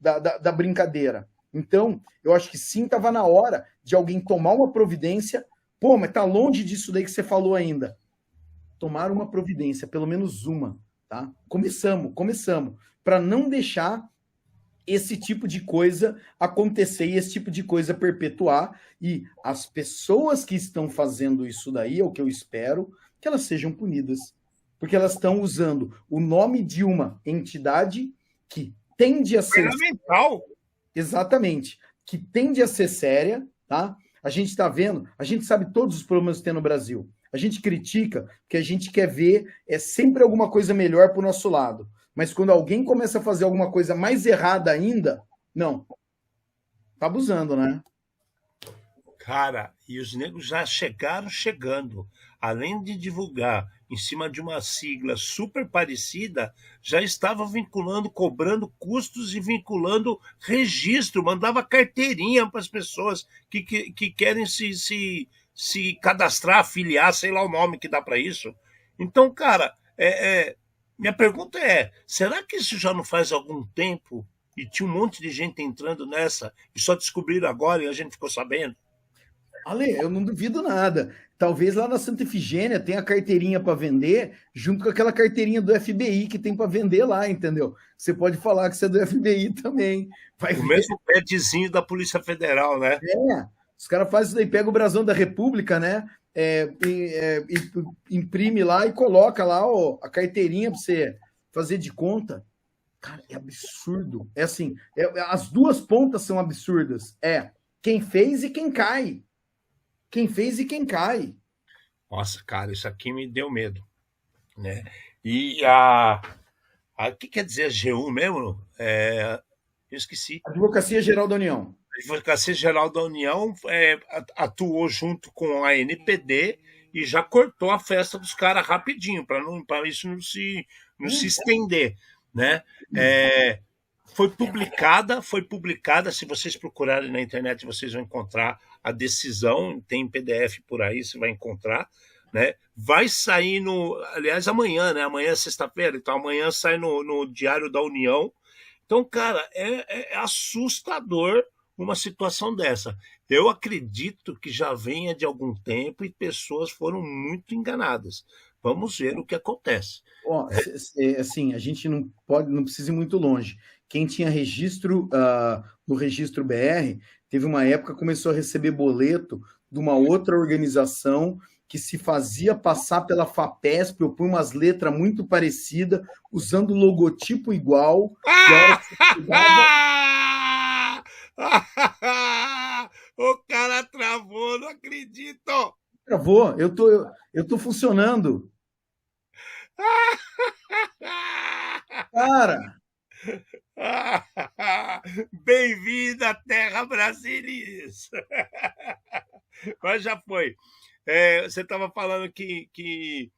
da brincadeira. Então, eu acho que sim, estava na hora de alguém tomar uma providência. Pô, mas tá longe disso daí que você falou ainda. Tomar uma providência, pelo menos uma, tá? Começamos, para não deixar esse tipo de coisa acontecer e esse tipo de coisa perpetuar. E as pessoas que estão fazendo isso daí, é o que eu espero, que elas sejam punidas. Porque elas estão usando o nome de uma entidade que tende a ser... Fundamental. Exatamente. Que tende a ser séria, tá? A gente está vendo, a gente sabe todos os problemas que tem no Brasil. A gente critica porque a gente quer ver sempre alguma coisa melhor para o nosso lado. Mas quando alguém começa a fazer alguma coisa mais errada ainda, não. Tá abusando, né? Cara, e os negros já chegaram chegando. Além de divulgar em cima de uma sigla super parecida, já estava vinculando, cobrando custos e vinculando registro, mandava carteirinha para as pessoas que querem se cadastrar, afiliar, sei lá o nome que dá para isso. Então, cara, minha pergunta é, será que isso já não faz algum tempo e tinha um monte de gente entrando nessa e só descobriram agora e a gente ficou sabendo? Ale, eu não duvido nada. Talvez lá na Santa Efigênia tenha carteirinha para vender, junto com aquela carteirinha do FBI que tem para vender lá, entendeu? Você pode falar que você é do FBI também. Vai O ver. mesmo petzinho da Polícia Federal, né? Os caras fazem isso daí, pega o brasão da República, né? Imprime lá e coloca lá a carteirinha para você fazer de conta. Cara, é absurdo. É assim, as duas pontas são absurdas. Quem fez e quem cai. Quem fez e quem cai. Nossa, cara, isso aqui me deu medo, né? E o que quer dizer AGU mesmo? Eu esqueci. Advocacia Geral da União. A Advocacia Geral da União atuou junto com a NPD e já cortou a festa dos caras rapidinho, para isso não se estender, né? Foi publicada, se vocês procurarem na internet, vocês vão encontrar a decisão, tem PDF por aí, você vai encontrar, né? Vai sair aliás, amanhã, né? Amanhã é sexta-feira, então amanhã sai no Diário da União. Então, cara, é assustador uma situação dessa. Eu acredito que já venha de algum tempo e pessoas foram muito enganadas. Vamos ver o que acontece. Assim, a gente não precisa ir muito longe. Quem tinha registro no registro BR, teve uma época que começou a receber boleto de uma outra organização que se fazia passar pela FAPESP, ou por umas letras muito parecidas, usando logotipo igual. O cara travou, não acredito! Travou, eu tô funcionando. Cara! Bem-vindo à Terra Brasilis! Mas já foi. Você estava falando que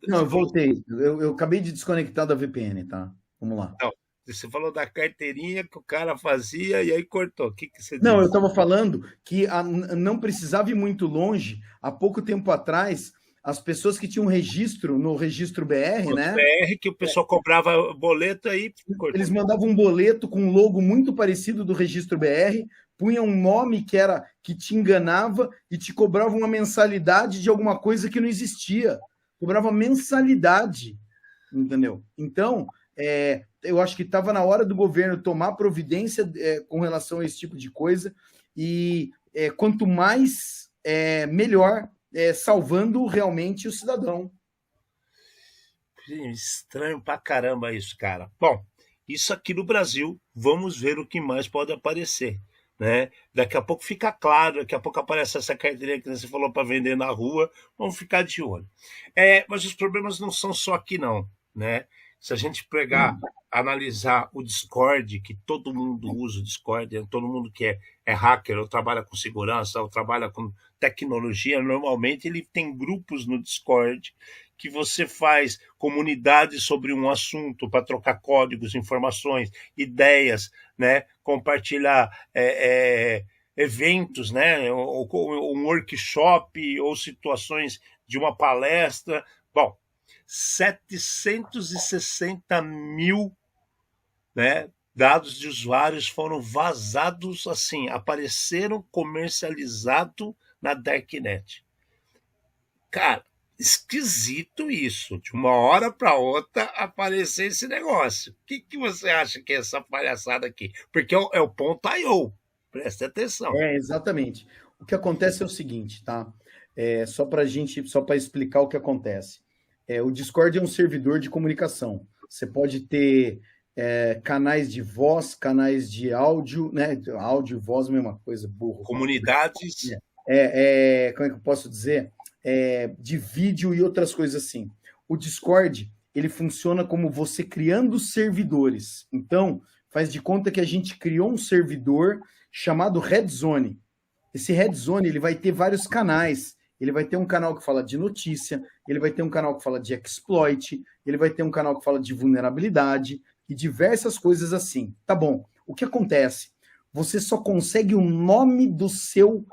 Não, eu voltei. Eu acabei de desconectar da VPN, tá? Vamos lá. Não, você falou da carteirinha que o cara fazia e aí cortou. O que você disse? Não, eu estava falando que não precisava ir muito longe. Há pouco tempo atrás, as pessoas que tinham registro no registro BR, né? BR, que o pessoal comprava boleto aí. Eles mandavam um boleto com um logo muito parecido do registro BR, punha um nome que te enganava e te cobrava uma mensalidade de alguma coisa que não existia. Cobrava mensalidade, entendeu? Então, Eu acho que estava na hora do governo tomar providência com relação a esse tipo de coisa, e quanto mais, melhor, salvando realmente o cidadão. Estranho pra caramba isso, cara. Bom, isso aqui no Brasil, vamos ver o que mais pode aparecer, né? Daqui a pouco fica claro, daqui a pouco aparece essa carteirinha que você falou para vender na rua, vamos ficar de olho. Mas os problemas não são só aqui não, né? Se a gente pegar, analisar o Discord, que todo mundo usa o Discord, todo mundo que é hacker, ou trabalha com segurança, ou trabalha com tecnologia, normalmente ele tem grupos no Discord que você faz comunidades sobre um assunto para trocar códigos, informações, ideias, né? Compartilhar eventos, né? Um workshop ou situações de uma palestra. Bom, 760 mil, né, dados de usuários foram vazados, assim, apareceram comercializados na Darknet. Cara, esquisito isso, de uma hora para outra aparecer esse negócio. O que você acha que é essa palhaçada aqui? Porque é o ponto .io, presta atenção. Exatamente. O que acontece é o seguinte, tá? Só para explicar o que acontece. O Discord é um servidor de comunicação. Você pode ter canais de voz, canais de áudio, né? Áudio e voz, mesma coisa, burro. Comunidades. Como é que eu posso dizer? De vídeo e outras coisas assim. O Discord, ele funciona como você criando servidores. Então, faz de conta que a gente criou um servidor chamado Red Zone. Esse Red Zone, ele vai ter vários canais. Ele vai ter um canal que fala de notícia, ele vai ter um canal que fala de exploit, ele vai ter um canal que fala de vulnerabilidade e diversas coisas assim. Tá bom. O que acontece? Você só consegue o nome do seu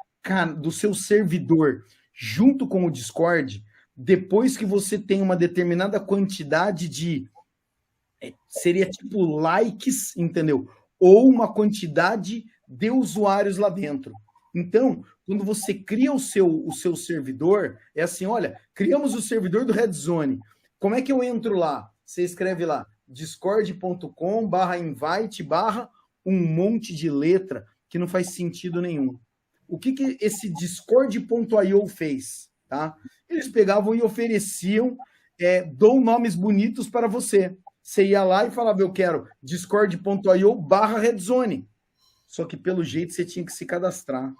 servidor junto com o Discord depois que você tem uma determinada quantidade de... seria tipo likes, entendeu? Ou uma quantidade de usuários lá dentro. Então, quando você cria o seu servidor, é assim, olha, criamos o servidor do Red Zone. Como é que eu entro lá? Você escreve lá, discord.com/invite/ um monte de letra que não faz sentido nenhum. O que esse discord.io fez? Tá? Eles pegavam e ofereciam, dou nomes bonitos para você. Você ia lá e falava, eu quero discord.io/redzone. Só que, pelo jeito, você tinha que se cadastrar.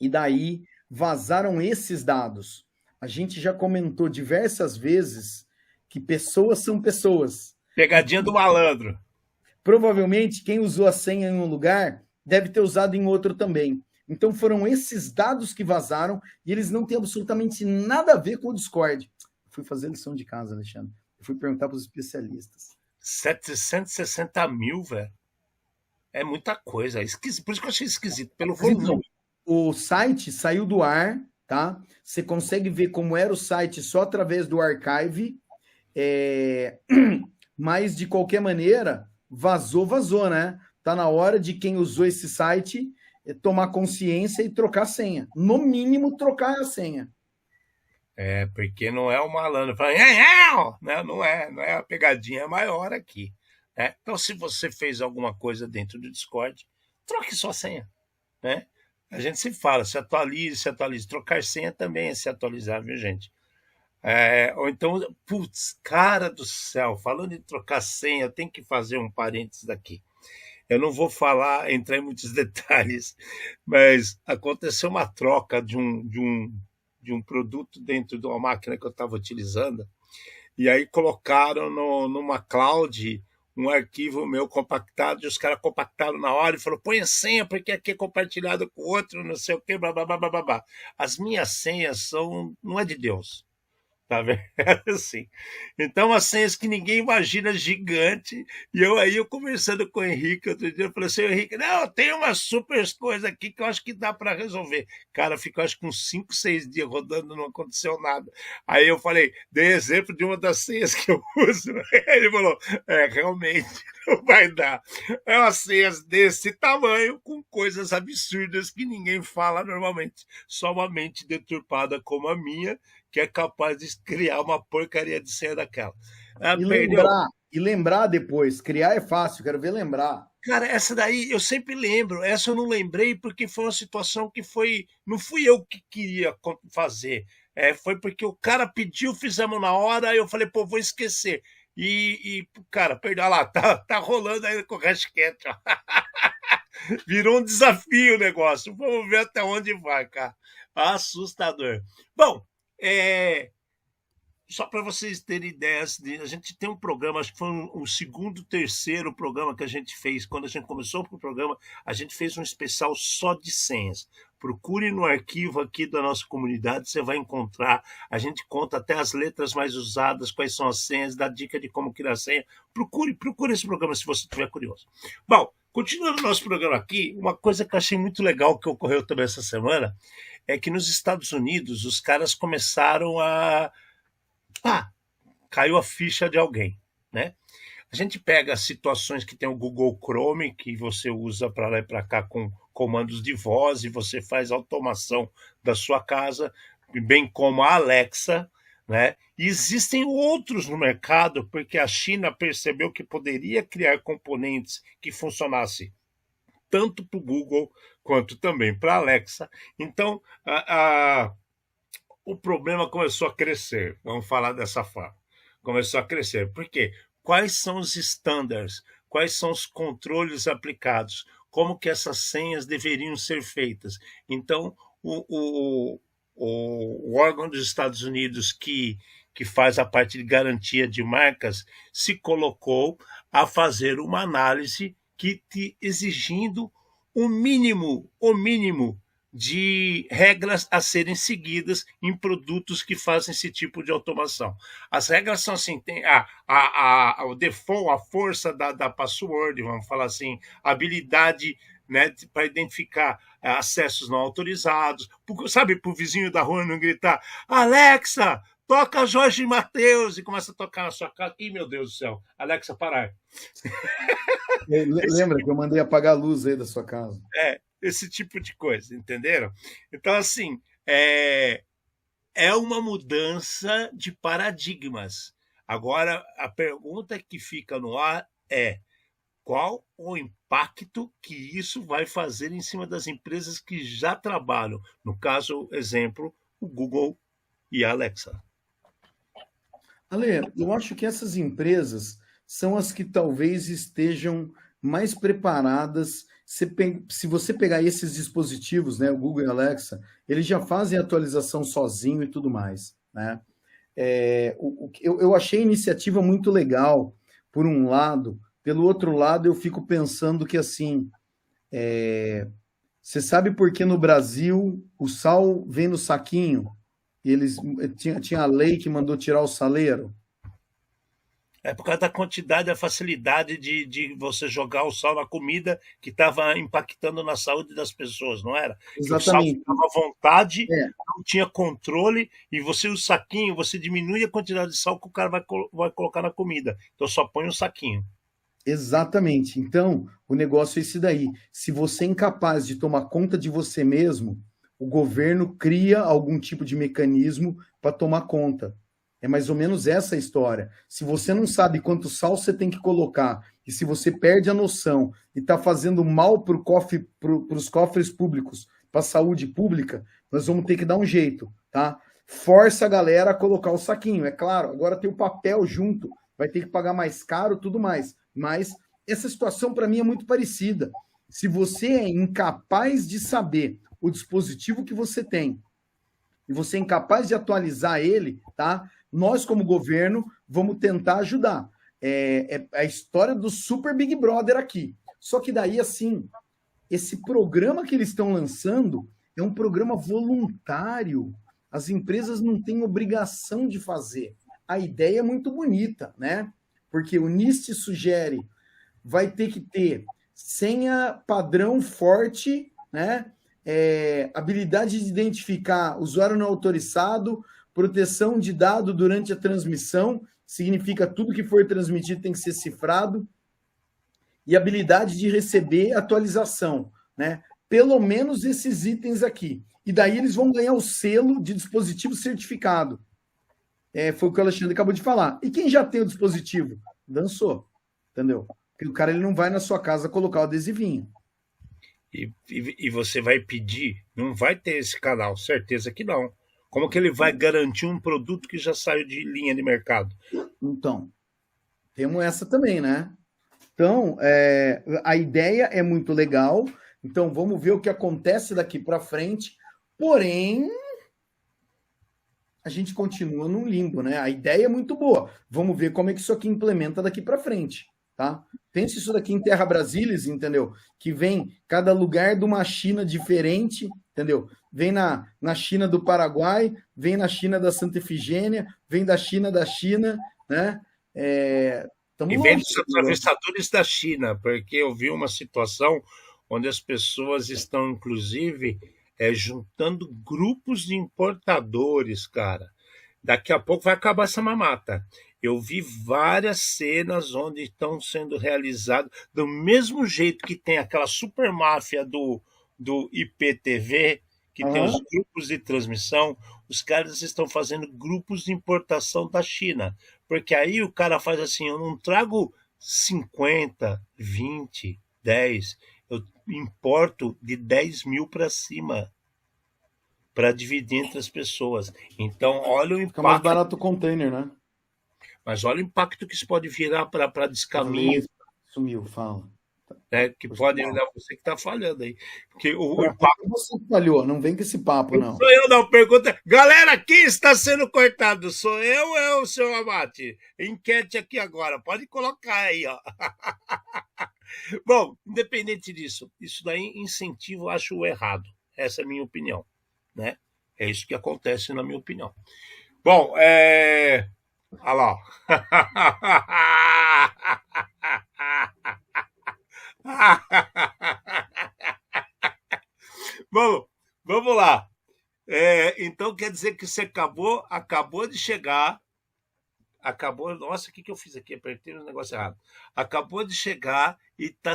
E daí, vazaram esses dados. A gente já comentou diversas vezes que pessoas são pessoas. Pegadinha do malandro. Provavelmente, quem usou a senha em um lugar deve ter usado em outro também. Então, foram esses dados que vazaram e eles não têm absolutamente nada a ver com o Discord. Fui fazer lição de casa, Alexandre. Eu fui perguntar para os especialistas. 760 mil, velho. É muita coisa. Esquisito. Por isso que eu achei esquisito. Pelo volume. O site saiu do ar, tá? Você consegue ver como era o site só através do archive. Mas, de qualquer maneira, vazou, né? Tá na hora de quem usou esse site tomar consciência e trocar a senha. No mínimo, trocar a senha. Porque não é o malandro falando, não é a pegadinha maior aqui. Né? Então, se você fez alguma coisa dentro do Discord, troque sua senha. Né? A gente sempre fala, se atualize. Trocar senha também é se atualizar, viu, gente? Ou então, putz, cara do céu, falando em trocar senha, eu tenho que fazer um parênteses daqui. Eu não vou entrar em muitos detalhes, mas aconteceu uma troca de um produto dentro de uma máquina que eu estava utilizando, e aí colocaram numa cloud um arquivo meu compactado, e os caras compactaram na hora e falaram, põe a senha, porque aqui é compartilhado com o outro, não sei o quê, blá, blá, blá, blá, blá, blá. As minhas senhas não é de Deus. Tá vendo? Assim. Então, as senhas que ninguém imagina, gigante. E eu conversando com o Henrique outro dia, eu falei assim, Henrique, não, tem umas super coisas aqui que eu acho que dá para resolver. Cara, ficou acho que uns 5, 6 dias rodando, não aconteceu nada. Aí eu falei, dei exemplo de uma das senhas que eu uso. Ele falou, realmente não vai dar. É umas senhas desse tamanho, com coisas absurdas que ninguém fala normalmente. Só uma mente deturpada como a minha, que é capaz de criar uma porcaria de senha daquela. E lembrar depois. Criar é fácil, quero ver lembrar. Cara, essa daí eu sempre lembro. Essa eu não lembrei porque foi uma situação que foi. Não fui eu que queria fazer. Foi porque o cara pediu, fizemos na hora, aí eu falei, pô, vou esquecer. Cara, perdão, olha lá, tá rolando ainda com o Hashcat, ó. Virou um desafio o negócio. Vamos ver até onde vai, cara. Assustador. Bom, só para vocês terem ideias, a gente tem um programa, acho que foi o segundo, terceiro programa que a gente fez. Quando a gente começou o programa, a gente fez um especial só de senhas. Procure no arquivo aqui da nossa comunidade, você vai encontrar. A gente conta até as letras mais usadas, quais são as senhas, dá dica de como criar senha. Procure esse programa se você estiver curioso. Bom, continuando o nosso programa aqui, uma coisa que eu achei muito legal que ocorreu também essa semana é que nos Estados Unidos os caras começaram caiu a ficha de alguém, né? A gente pega situações que tem o Google Chrome, que você usa para lá e para cá com comandos de voz, e você faz automação da sua casa, bem como a Alexa, né? E existem outros no mercado, porque a China percebeu que poderia criar componentes que funcionassem tanto para o Google quanto também para a Alexa. Então, o problema começou a crescer, vamos falar dessa forma. Começou a crescer. Por quê? Quais são os standards? Quais são os controles aplicados? Como que essas senhas deveriam ser feitas? Então, o órgão dos Estados Unidos que faz a parte de garantia de marcas se colocou a fazer uma análise exigindo o mínimo de regras a serem seguidas em produtos que fazem esse tipo de automação. As regras são assim, tem o default, a força da password, vamos falar assim, a habilidade, né, para identificar acessos não autorizados, sabe, para o vizinho da rua não gritar, Alexa, toca Jorge Mateus, e começa a tocar na sua casa. Ih, meu Deus do céu, Alexa, parar. Lembra que eu mandei apagar a luz aí da sua casa? Esse tipo de coisa, entenderam? Então, assim, é uma mudança de paradigmas. Agora, a pergunta que fica no ar é qual o impacto que isso vai fazer em cima das empresas que já trabalham? No caso, exemplo, o Google e a Alexa. Ale, eu acho que essas empresas são as que talvez estejam mais preparadas. Se você pegar esses dispositivos, né, o Google e a Alexa, eles já fazem atualização sozinho e tudo mais, né? Eu achei a iniciativa muito legal, por um lado. Pelo outro lado, eu fico pensando que, assim, você sabe por que no Brasil o sal vem no saquinho? E eles tinha a lei que mandou tirar o saleiro? É por causa da quantidade, da facilidade de você jogar o sal na comida que estava impactando na saúde das pessoas, não era? Exatamente. Que o sal ficava à vontade, não tinha controle, e você, o saquinho, você diminui a quantidade de sal que o cara vai colocar na comida. Então só põe um saquinho. Exatamente. Então, o negócio é esse daí. Se você é incapaz de tomar conta de você mesmo, o governo cria algum tipo de mecanismo para tomar conta. É mais ou menos essa a história. Se você não sabe quanto sal você tem que colocar, e se você perde a noção e está fazendo mal para os cofres públicos, para a saúde pública, nós vamos ter que dar um jeito, tá? Força a galera a colocar o saquinho, é claro. Agora tem o papel junto, vai ter que pagar mais caro, tudo mais. Mas essa situação, para mim, é muito parecida. Se você é incapaz de saber o dispositivo que você tem, e você é incapaz de atualizar ele, tá? Nós, como governo, vamos tentar ajudar. É a história do Super Big Brother aqui. Só que daí, assim, esse programa que eles estão lançando é um programa voluntário. As empresas não têm obrigação de fazer. A ideia é muito bonita, né? Porque o NIST sugere, vai ter que ter senha padrão forte, né? Habilidade de identificar usuário não autorizado, proteção de dado durante a transmissão, significa tudo que for transmitido tem que ser cifrado, e habilidade de receber atualização, né? Pelo menos esses itens aqui. E daí eles vão ganhar o selo de dispositivo certificado. Foi o que o Alexandre acabou de falar. E quem já tem o dispositivo? dançou, entendeu? Porque o cara ele não vai na sua casa colocar o adesivinho. E você vai pedir, não vai ter esse canal, certeza que não. Como que ele vai garantir um produto que já saiu de linha de mercado? Então, temos essa também, né? Então, a ideia é muito legal. Então, vamos ver o que acontece daqui para frente. Porém, a gente continua num limbo, né? A ideia é muito boa. Vamos ver como é que isso aqui implementa daqui para frente, tá? Pense isso daqui em Terra Brasilis, entendeu? Que vem cada lugar de uma China diferente, entendeu? Vem na China do Paraguai, vem na China da Santa Efigênia, vem da China, né? E vem dos atravessadores da China, porque eu vi uma situação onde as pessoas estão, inclusive, juntando grupos de importadores, cara. Daqui a pouco vai acabar essa mamata. Eu vi várias cenas onde estão sendo realizadas, do mesmo jeito que tem aquela super máfia do IPTV, que tem os grupos de transmissão, os caras estão fazendo grupos de importação da China. Porque aí o cara faz assim, eu não trago 50, 20, 10, eu importo de 10 mil para cima para dividir entre as pessoas. Então, olha o impacto. Fica mais barato o container, né? Mas olha o impacto que isso pode virar para descaminho. Sumiu, fala. Né, que pode virar você que está falhando aí. Porque o impacto. Você falhou, não vem com esse papo, não. Sou eu, não. Pergunta. Galera, quem está sendo cortado? Sou eu ou é o seu Amate? Enquete aqui agora. Pode colocar aí, ó. Bom, independente disso, isso daí incentivo, acho errado. Essa é a minha opinião. Né? É isso que acontece, na minha opinião. Bom, olha lá. Vamos lá. Então quer dizer que você acabou de chegar, nossa, o que eu fiz aqui? Apertei um negócio errado. Acabou de chegar e está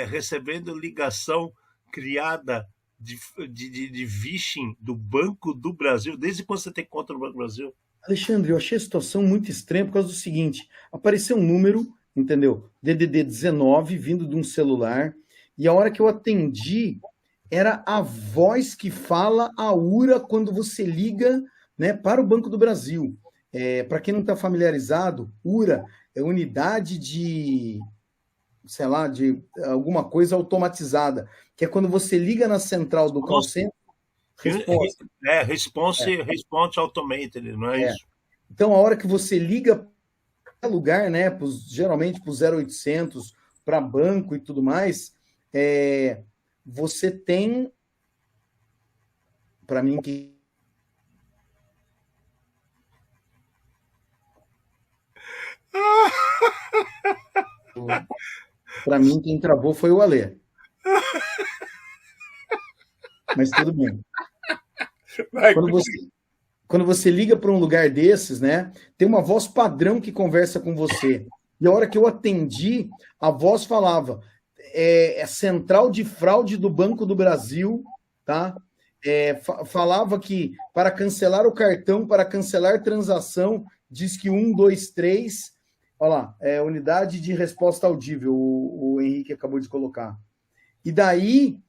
recebendo ligação criada de phishing do Banco do Brasil. Desde quando você tem conta no Banco do Brasil? Alexandre, eu achei a situação muito estranha por causa do seguinte: apareceu um número, entendeu? DDD 19 vindo de um celular, e a hora que eu atendi, era a voz que fala a URA quando você liga, né, para o Banco do Brasil. Para quem não está familiarizado, URA é unidade de, sei lá, de alguma coisa automatizada, que é quando você liga na central do call center, response automated, não é isso? Então, a hora que você liga para lugar, né, geralmente para o 0800, para banco e tudo mais, você tem, para mim, que para mim, quem travou foi o Alê. Mas tudo bem. Quando você liga para um lugar desses, né, tem uma voz padrão que conversa com você. E a hora que eu atendi, a voz falava, Central de Fraude do Banco do Brasil, tá? Falava que para cancelar o cartão, para cancelar transação, diz que 1, 2, 3... Olha lá, unidade de resposta audível, o Henrique acabou de colocar. E daí,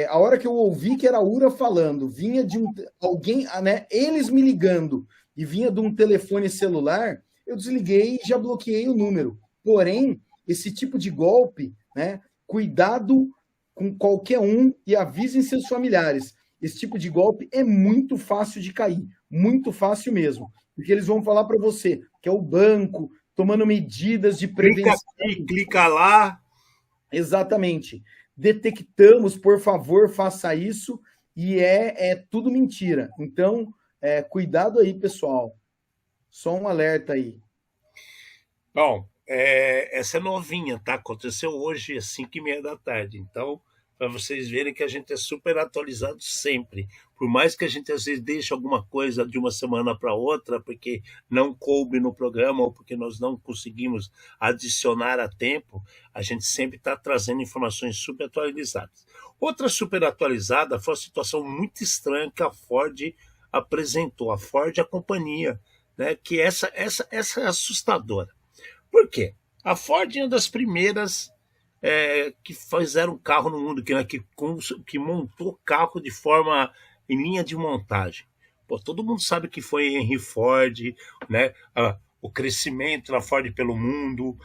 a hora que eu ouvi que era a URA falando, vinha de alguém, né, eles me ligando, e vinha de um telefone celular, eu desliguei e já bloqueei o número. Porém, esse tipo de golpe, né, cuidado com qualquer um e avisem seus familiares. Esse tipo de golpe é muito fácil de cair, muito fácil mesmo. Porque eles vão falar para você que é o banco tomando medidas de prevenção. Clica aqui, clica lá. Exatamente. Detectamos, por favor, faça isso, e é tudo mentira. Então, cuidado aí, pessoal. Só um alerta aí. Bom, essa é novinha, tá? Aconteceu hoje às 5h30 da tarde. Então, para vocês verem que a gente é super atualizado sempre. Por mais que a gente às vezes deixe alguma coisa de uma semana para outra, porque não coube no programa ou porque nós não conseguimos adicionar a tempo, a gente sempre está trazendo informações super atualizadas. Outra super atualizada foi a situação muito estranha que a Ford apresentou. A Ford, a companhia, né? Que essa é assustadora. Por quê? A Ford é uma das primeiras que fizeram carro no mundo, que montou carro de forma em linha de montagem. Pô, todo mundo sabe que foi Henry Ford, né? O crescimento da Ford pelo mundo,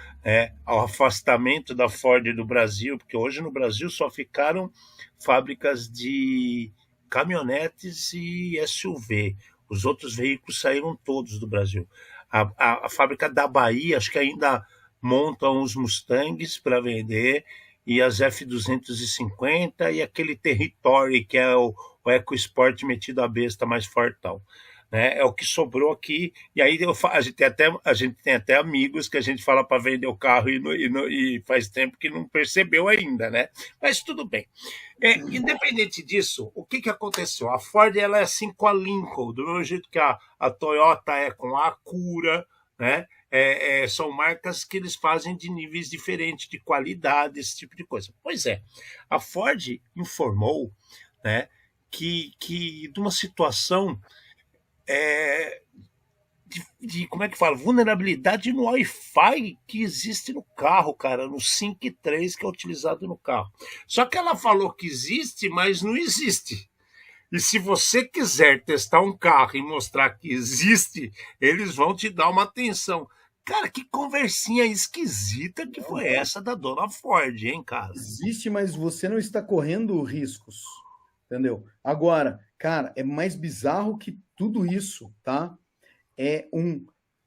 o afastamento da Ford do Brasil, porque hoje no Brasil só ficaram fábricas de caminhonetes e SUV. Os outros veículos saíram todos do Brasil. A fábrica da Bahia, acho que ainda montam os Mustangs para vender, e as F250 e aquele Territory, que é o EcoSport metido a besta mais fortão. Né? É o que sobrou aqui, e aí a gente tem até amigos que a gente fala para vender o carro e faz tempo que não percebeu ainda, né? Mas tudo bem. Independente disso, o que aconteceu? A Ford ela é assim com a Lincoln, do mesmo jeito que a Toyota é com a Acura, né? São marcas que eles fazem de níveis diferentes de qualidade, esse tipo de coisa. Pois é, a Ford informou, né, que de uma situação como é que fala? Vulnerabilidade no Wi-Fi que existe no carro, cara, no Sync 3 que é utilizado no carro. Só que ela falou que existe, mas não existe. E se você quiser testar um carro e mostrar que existe, eles vão te dar uma atenção. Cara, que conversinha esquisita que foi essa da dona Ford, hein, cara? Existe, mas você não está correndo riscos, entendeu? Agora, cara, é mais bizarro que tudo isso, tá? É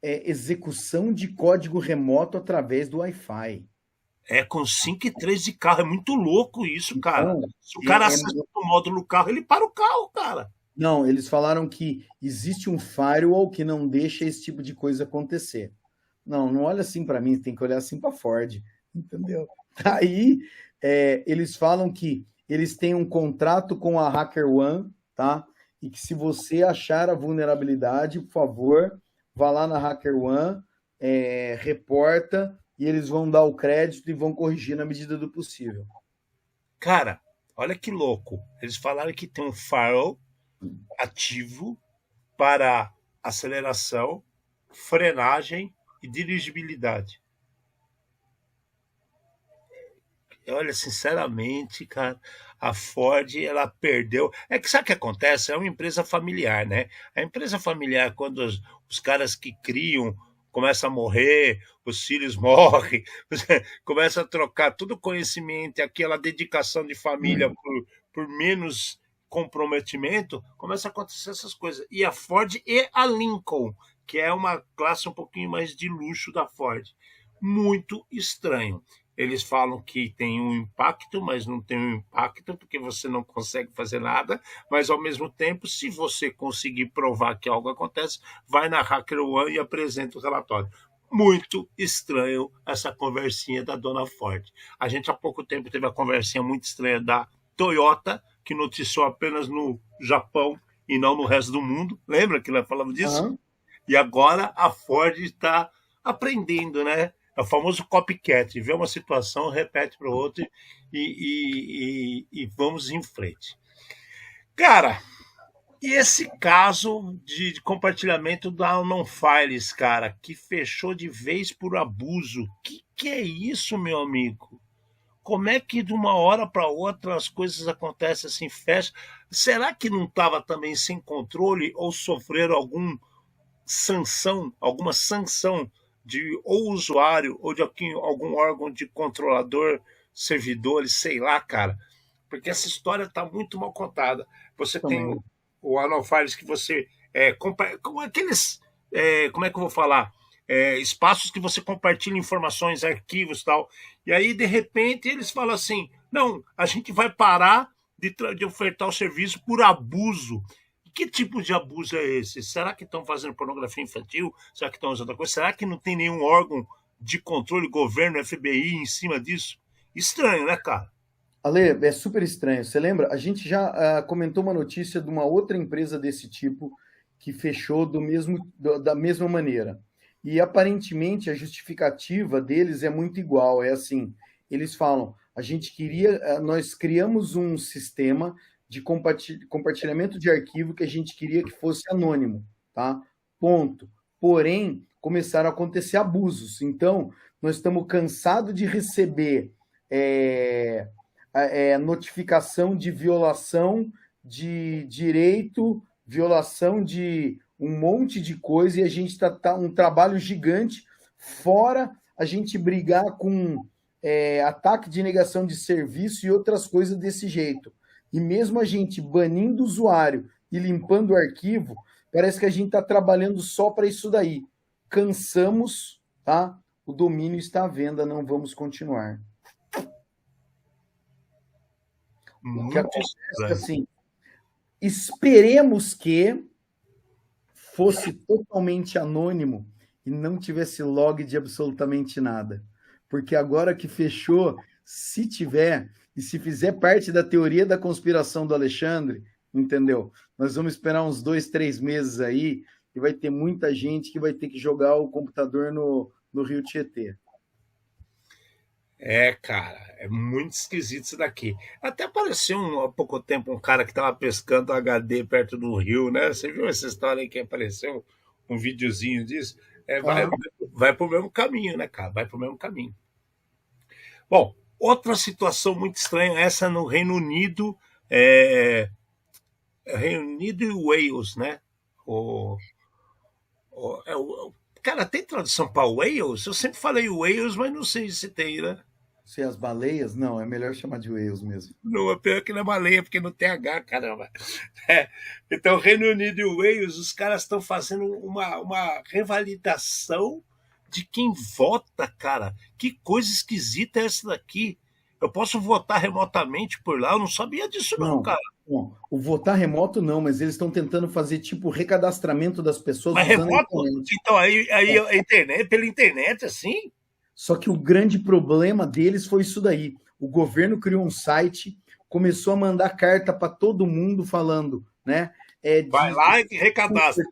execução de código remoto através do Wi-Fi. Com 5 e 3 de carro, é muito louco isso, cara. Então, Se o cara acessa o módulo do carro, ele para o carro, cara. Não, eles falaram que existe um firewall que não deixa esse tipo de coisa acontecer. Não olha assim para mim, tem que olhar assim para Ford, entendeu? Aí eles falam que eles têm um contrato com a HackerOne, tá? E que se você achar a vulnerabilidade, por favor, vá lá na HackerOne, reporta, e eles vão dar o crédito e vão corrigir na medida do possível. Cara, olha que louco. Eles falaram que tem um firewall ativo para aceleração, frenagem e dirigibilidade. Olha, sinceramente, cara, a Ford, ela perdeu. Sabe o que acontece? É uma empresa familiar, né? A empresa familiar, quando os caras que criam começam a morrer, os filhos morrem, começa a trocar todo o conhecimento e aquela dedicação de família por menos comprometimento, começa a acontecer essas coisas. E a Ford e a Lincoln, que é uma classe um pouquinho mais de luxo da Ford. Muito estranho. Eles falam que tem um impacto, mas não tem um impacto, porque você não consegue fazer nada, mas ao mesmo tempo, se você conseguir provar que algo acontece, vai na HackerOne e apresenta o relatório. Muito estranho essa conversinha da dona Ford. A gente há pouco tempo teve a conversinha muito estranha da Toyota, que noticiou apenas no Japão e não no resto do mundo. Lembra que nós falamos disso? Uhum. E agora a Ford está aprendendo, né? É o famoso copycat, vê uma situação, repete para o outro e vamos em frente. Cara, e esse caso de compartilhamento da Unknown Files, cara, que fechou de vez por abuso. Que é isso, meu amigo? Como é que de uma hora para outra as coisas acontecem assim, fecha? Será que não estava também sem controle ou sofreram alguma sanção de ou usuário ou de algum órgão de controlador, servidores, sei lá, cara? Porque essa história está muito mal contada. Você tem o Unknown Files que você como aqueles, como é que eu vou falar? Espaços que você compartilha informações, arquivos e tal. E aí, de repente, eles falam assim, não, a gente vai parar de ofertar o serviço por abuso. Que tipo de abuso é esse? Será que estão fazendo pornografia infantil? Será que estão usando outra coisa? Será que não tem nenhum órgão de controle, governo, FBI em cima disso? Estranho, né, cara? Ale, é super estranho. Você lembra? A gente já comentou uma notícia de uma outra empresa desse tipo que fechou da mesma maneira. E aparentemente a justificativa deles é muito igual. É assim, eles falam, nós criamos um sistema de compartilhamento de arquivo que a gente queria que fosse anônimo, tá? Ponto. Porém, começaram a acontecer abusos. Então, nós estamos cansados de receber notificação de violação de direito, violação de um monte de coisa, e a gente tá um trabalho gigante, fora a gente brigar com ataque de negação de serviço e outras coisas desse jeito. E mesmo a gente banindo o usuário e limpando o arquivo, parece que a gente está trabalhando só para isso daí. Cansamos, tá? O domínio está à venda, não vamos continuar. O que acontece é assim, esperemos que fosse totalmente anônimo e não tivesse log de absolutamente nada. Porque agora que fechou, se tiver, e se fizer parte da teoria da conspiração do Alexandre, entendeu? Nós vamos esperar uns 2, 3 meses aí e vai ter muita gente que vai ter que jogar o computador no Rio Tietê. Cara, é muito esquisito isso daqui. Até apareceu há pouco tempo um cara que estava pescando HD perto do rio, né? Você viu essa história aí que apareceu? Um videozinho disso? Vai para o mesmo caminho, né, cara? Vai para o mesmo caminho. Bom, outra situação muito estranha, essa no Reino Unido, Reino Unido e Wales, né? Cara, tem tradução para Wales? Eu sempre falei Wales, mas não sei se tem, né? Se as baleias? Não, é melhor chamar de Wales mesmo. Não, é pior que na baleia, porque não tem H, caramba. Então, Reino Unido e Wales, os caras estão fazendo uma revalidação de quem vota, cara. Que coisa esquisita é essa daqui? Eu posso votar remotamente por lá? Eu não sabia disso não, cara. Bom, o votar remoto não, mas eles estão tentando fazer tipo recadastramento das pessoas. Mas usando remoto? Então aí a internet, pela internet, assim? Só que o grande problema deles foi isso daí. O governo criou um site, começou a mandar carta para todo mundo falando, né? Vai lá e recadastra.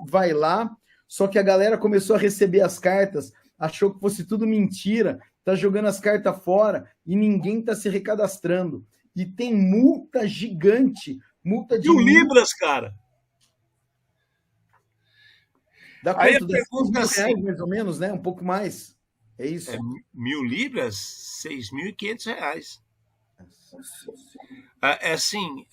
Vai lá, só que a galera começou a receber as cartas, achou que fosse tudo mentira, tá jogando as cartas fora e ninguém tá se recadastrando. E tem multa gigante, multa de 1.000 libras, cara. Dá quanto? Dá R$6.000, mais ou menos, né? Um pouco mais. É isso? 1.000 libras, R$6.500. Assim,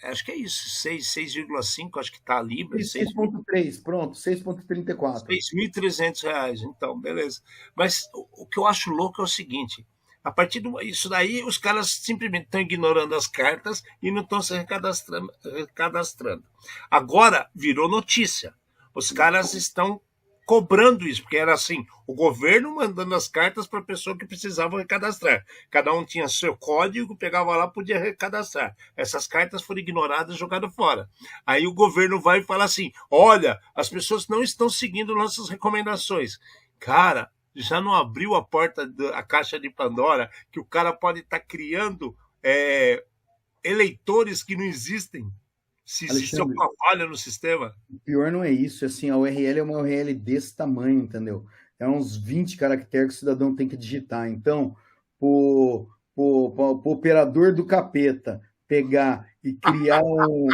acho que é isso, 6,5, acho que tá a libra. 6,3, pronto, 6,34. R$6.300, então, beleza. Mas o que eu acho louco é o seguinte, a partir disso daí, os caras simplesmente estão ignorando as cartas e não estão se recadastrando. Agora, virou notícia. Os caras estão cobrando isso, porque era assim, o governo mandando as cartas para a pessoa que precisava recadastrar. Cada um tinha seu código, pegava lá, podia recadastrar. Essas cartas foram ignoradas e jogadas fora. Aí o governo vai e fala assim, olha, as pessoas não estão seguindo nossas recomendações. Cara, já não abriu a porta da caixa de Pandora, que o cara pode estar criando eleitores que não existem, se existe alguma falha no sistema. O pior não é isso, assim, a URL é uma URL desse tamanho, entendeu? É uns 20 caracteres que o cidadão tem que digitar. Então, o operador do capeta pegar e criar o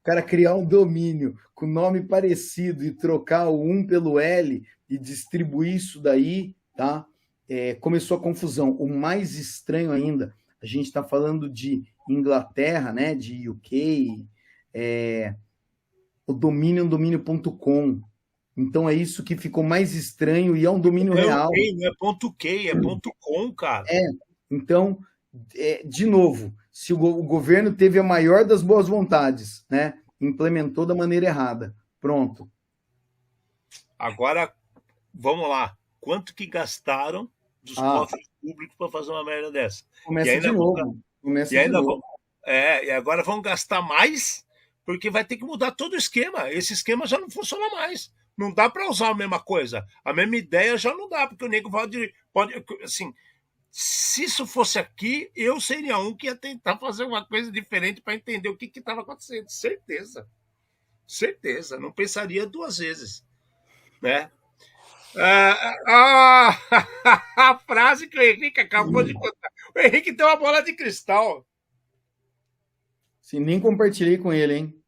cara criar um domínio com nome parecido e trocar o 1 pelo L e distribuir isso daí, tá? Começou a confusão. O mais estranho ainda, a gente está falando de Inglaterra, né? De UK, o domínio é um domínio.com. Então é isso que ficou mais estranho e é um domínio real. Não é .k, é .com, cara. Então, de novo, se o governo teve a maior das boas vontades, né? Implementou da maneira errada. Pronto. Agora, vamos lá. Quanto que gastaram dos cofres públicos para fazer uma merda dessa? Começa de novo. E agora vão gastar mais, porque vai ter que mudar todo o esquema. Esse esquema já não funciona mais. Não dá para usar a mesma coisa. A mesma ideia já não dá, porque o nego pode assim, se isso fosse aqui, eu seria um que ia tentar fazer uma coisa diferente para entender o que estava acontecendo. Certeza. Certeza. Não pensaria duas vezes. Né? A frase que o Henrique acabou de contar. O Henrique tem uma bola de cristal. Sim, nem compartilhei com ele, hein?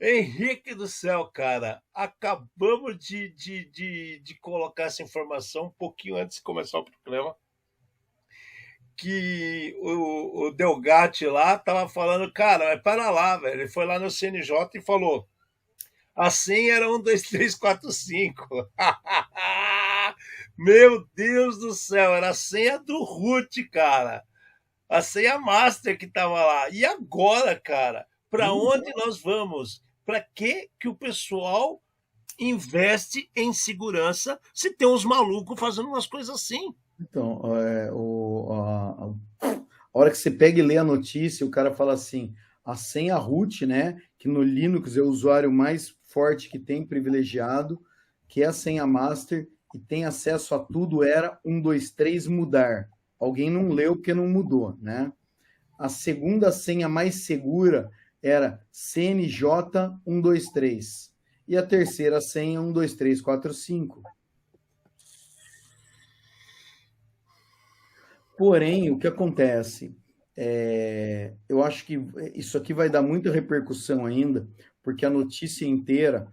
Henrique do céu, cara, acabamos de colocar essa informação um pouquinho antes de começar o programa, que o Delgatti lá tava falando, cara, vai para lá, velho. Ele foi lá no CNJ e falou, a senha era 1, 2, 3, 4, 5. Meu Deus do céu, era a senha do root, cara. A senha master que tava lá. E agora, cara, para onde nós vamos? Para que o pessoal investe em segurança se tem uns malucos fazendo umas coisas assim? Então, a hora que você pega e lê a notícia, o cara fala assim, a senha root, né, que no Linux é o usuário mais forte que tem, privilegiado, que é a senha master e tem acesso a tudo, era 1, 2, 3 mudar. Alguém não leu porque não mudou, né? A segunda senha mais segura era CNJ 1, 2, 3. E a terceira senha 1, 2, 3, 4, 5. Porém, o que acontece? Eu acho que isso aqui vai dar muita repercussão ainda, porque a notícia inteira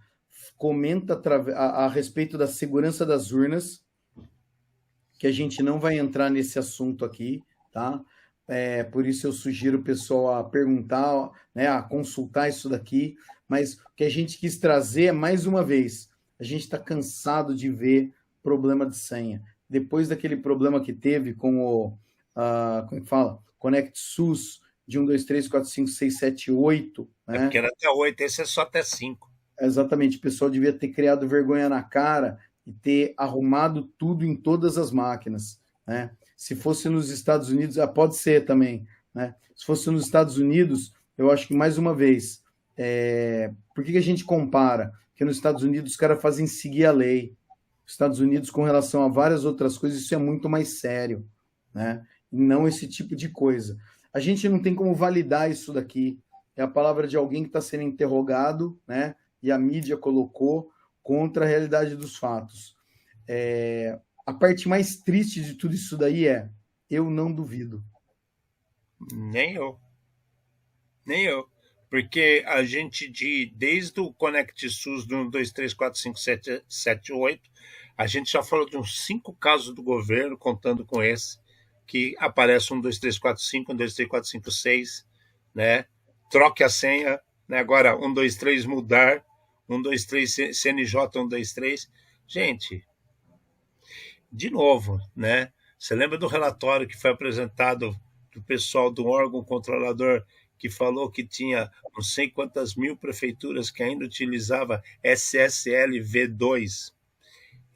comenta a respeito da segurança das urnas, que a gente não vai entrar nesse assunto aqui, tá? Por isso eu sugiro o pessoal a perguntar, né, a consultar isso daqui, mas o que a gente quis trazer é, mais uma vez, a gente está cansado de ver problema de senha. Depois daquele problema que teve com o, como é que fala? Connect SUS de 1, 2, 3, 4, 5, 6, 7, 8. Né? Porque era até 8, esse é só até 5. Exatamente, o pessoal devia ter criado vergonha na cara e ter arrumado tudo em todas as máquinas. Né? Se fosse nos Estados Unidos, pode ser também. Né? Se fosse nos Estados Unidos, eu acho que, mais uma vez, por que a gente compara? Porque nos Estados Unidos os caras fazem seguir a lei. Nos Estados Unidos, com relação a várias outras coisas, isso é muito mais sério. Né? E não esse tipo de coisa. A gente não tem como validar isso daqui. É a palavra de alguém que está sendo interrogado, né? E a mídia colocou contra a realidade dos fatos. A parte mais triste de tudo isso daí eu não duvido. Nem eu. Nem eu. Porque a gente, desde o Connect SUS do 1, 2, 3, 4, 5, 7, 8, a gente já falou de uns 5 casos do governo, contando com esse, que aparece 1, 2, 3, 4, 5, 1, 2, 3, 4, 5, 6, né? Troque a senha, né? Agora 1, 2, 3 mudar, 1, 2, 3 CNJ 1, 2, 3. Gente, de novo, né? Você lembra do relatório que foi apresentado do pessoal do órgão controlador que falou que tinha não sei quantas mil prefeituras que ainda utilizava SSL V2?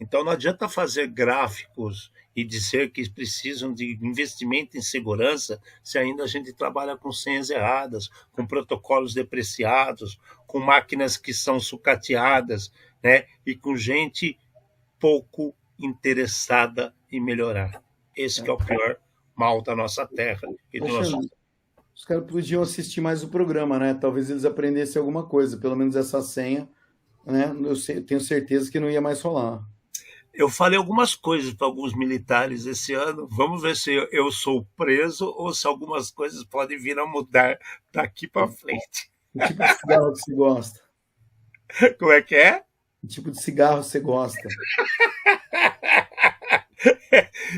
Então não adianta fazer gráficos e dizer que precisam de investimento em segurança se ainda a gente trabalha com senhas erradas, com protocolos depreciados, com máquinas que são sucateadas, né? E com gente pouco interessada em melhorar. Esse que é o pior mal da nossa terra e do nosso... Os caras podiam assistir mais o programa, né? Talvez eles aprendessem alguma coisa, pelo menos essa senha, né? Eu tenho certeza que não ia mais rolar. Eu falei algumas coisas para alguns militares esse ano. Vamos ver se eu sou preso ou se algumas coisas podem vir a mudar daqui para frente. Que tipo de cigarro você gosta? Como é que é? Que tipo de cigarro você gosta?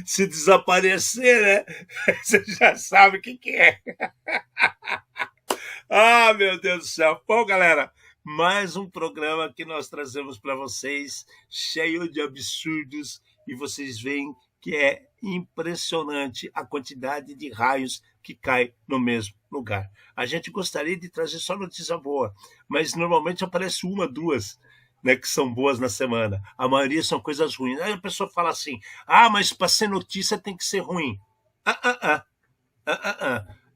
Se desaparecer, né? Você já sabe o que é. Ah, meu Deus do céu. Bom, galera, mais um programa que nós trazemos para vocês, cheio de absurdos, e vocês veem que é impressionante a quantidade de raios que cai no mesmo lugar. A gente gostaria de trazer só notícia boa, mas normalmente aparece uma, duas, né, que são boas na semana. A maioria são coisas ruins. Aí a pessoa fala assim, mas para ser notícia tem que ser ruim.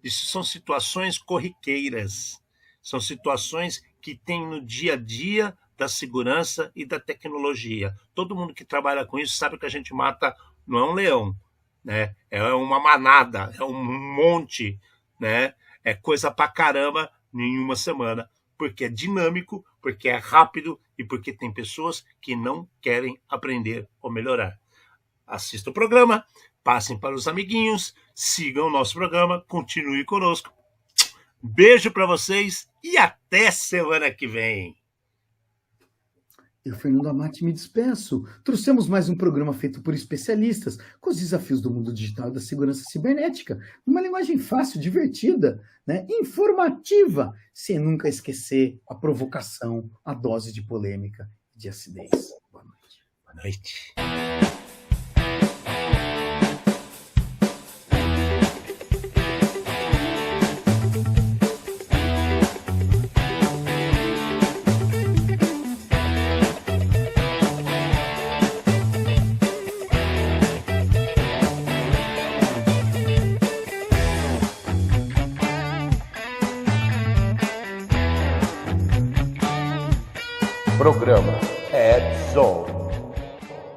Isso são situações corriqueiras. São situações que tem no dia a dia da segurança e da tecnologia. Todo mundo que trabalha com isso sabe que a gente mata, não é um leão, né? É uma manada, é um monte, né? É coisa pra caramba em uma semana, porque é dinâmico, porque é rápido e porque tem pessoas que não querem aprender ou melhorar. Assista o programa, passem para os amiguinhos, sigam o nosso programa, continue conosco. Beijo para vocês e até semana que vem. Eu, Fernando Amati, me despeço. Trouxemos mais um programa feito por especialistas com os desafios do mundo digital e da segurança cibernética, numa linguagem fácil, divertida, né? Informativa, sem nunca esquecer a provocação, a dose de polêmica e de acidez. Boa noite. Boa noite. Programa Ed Zone.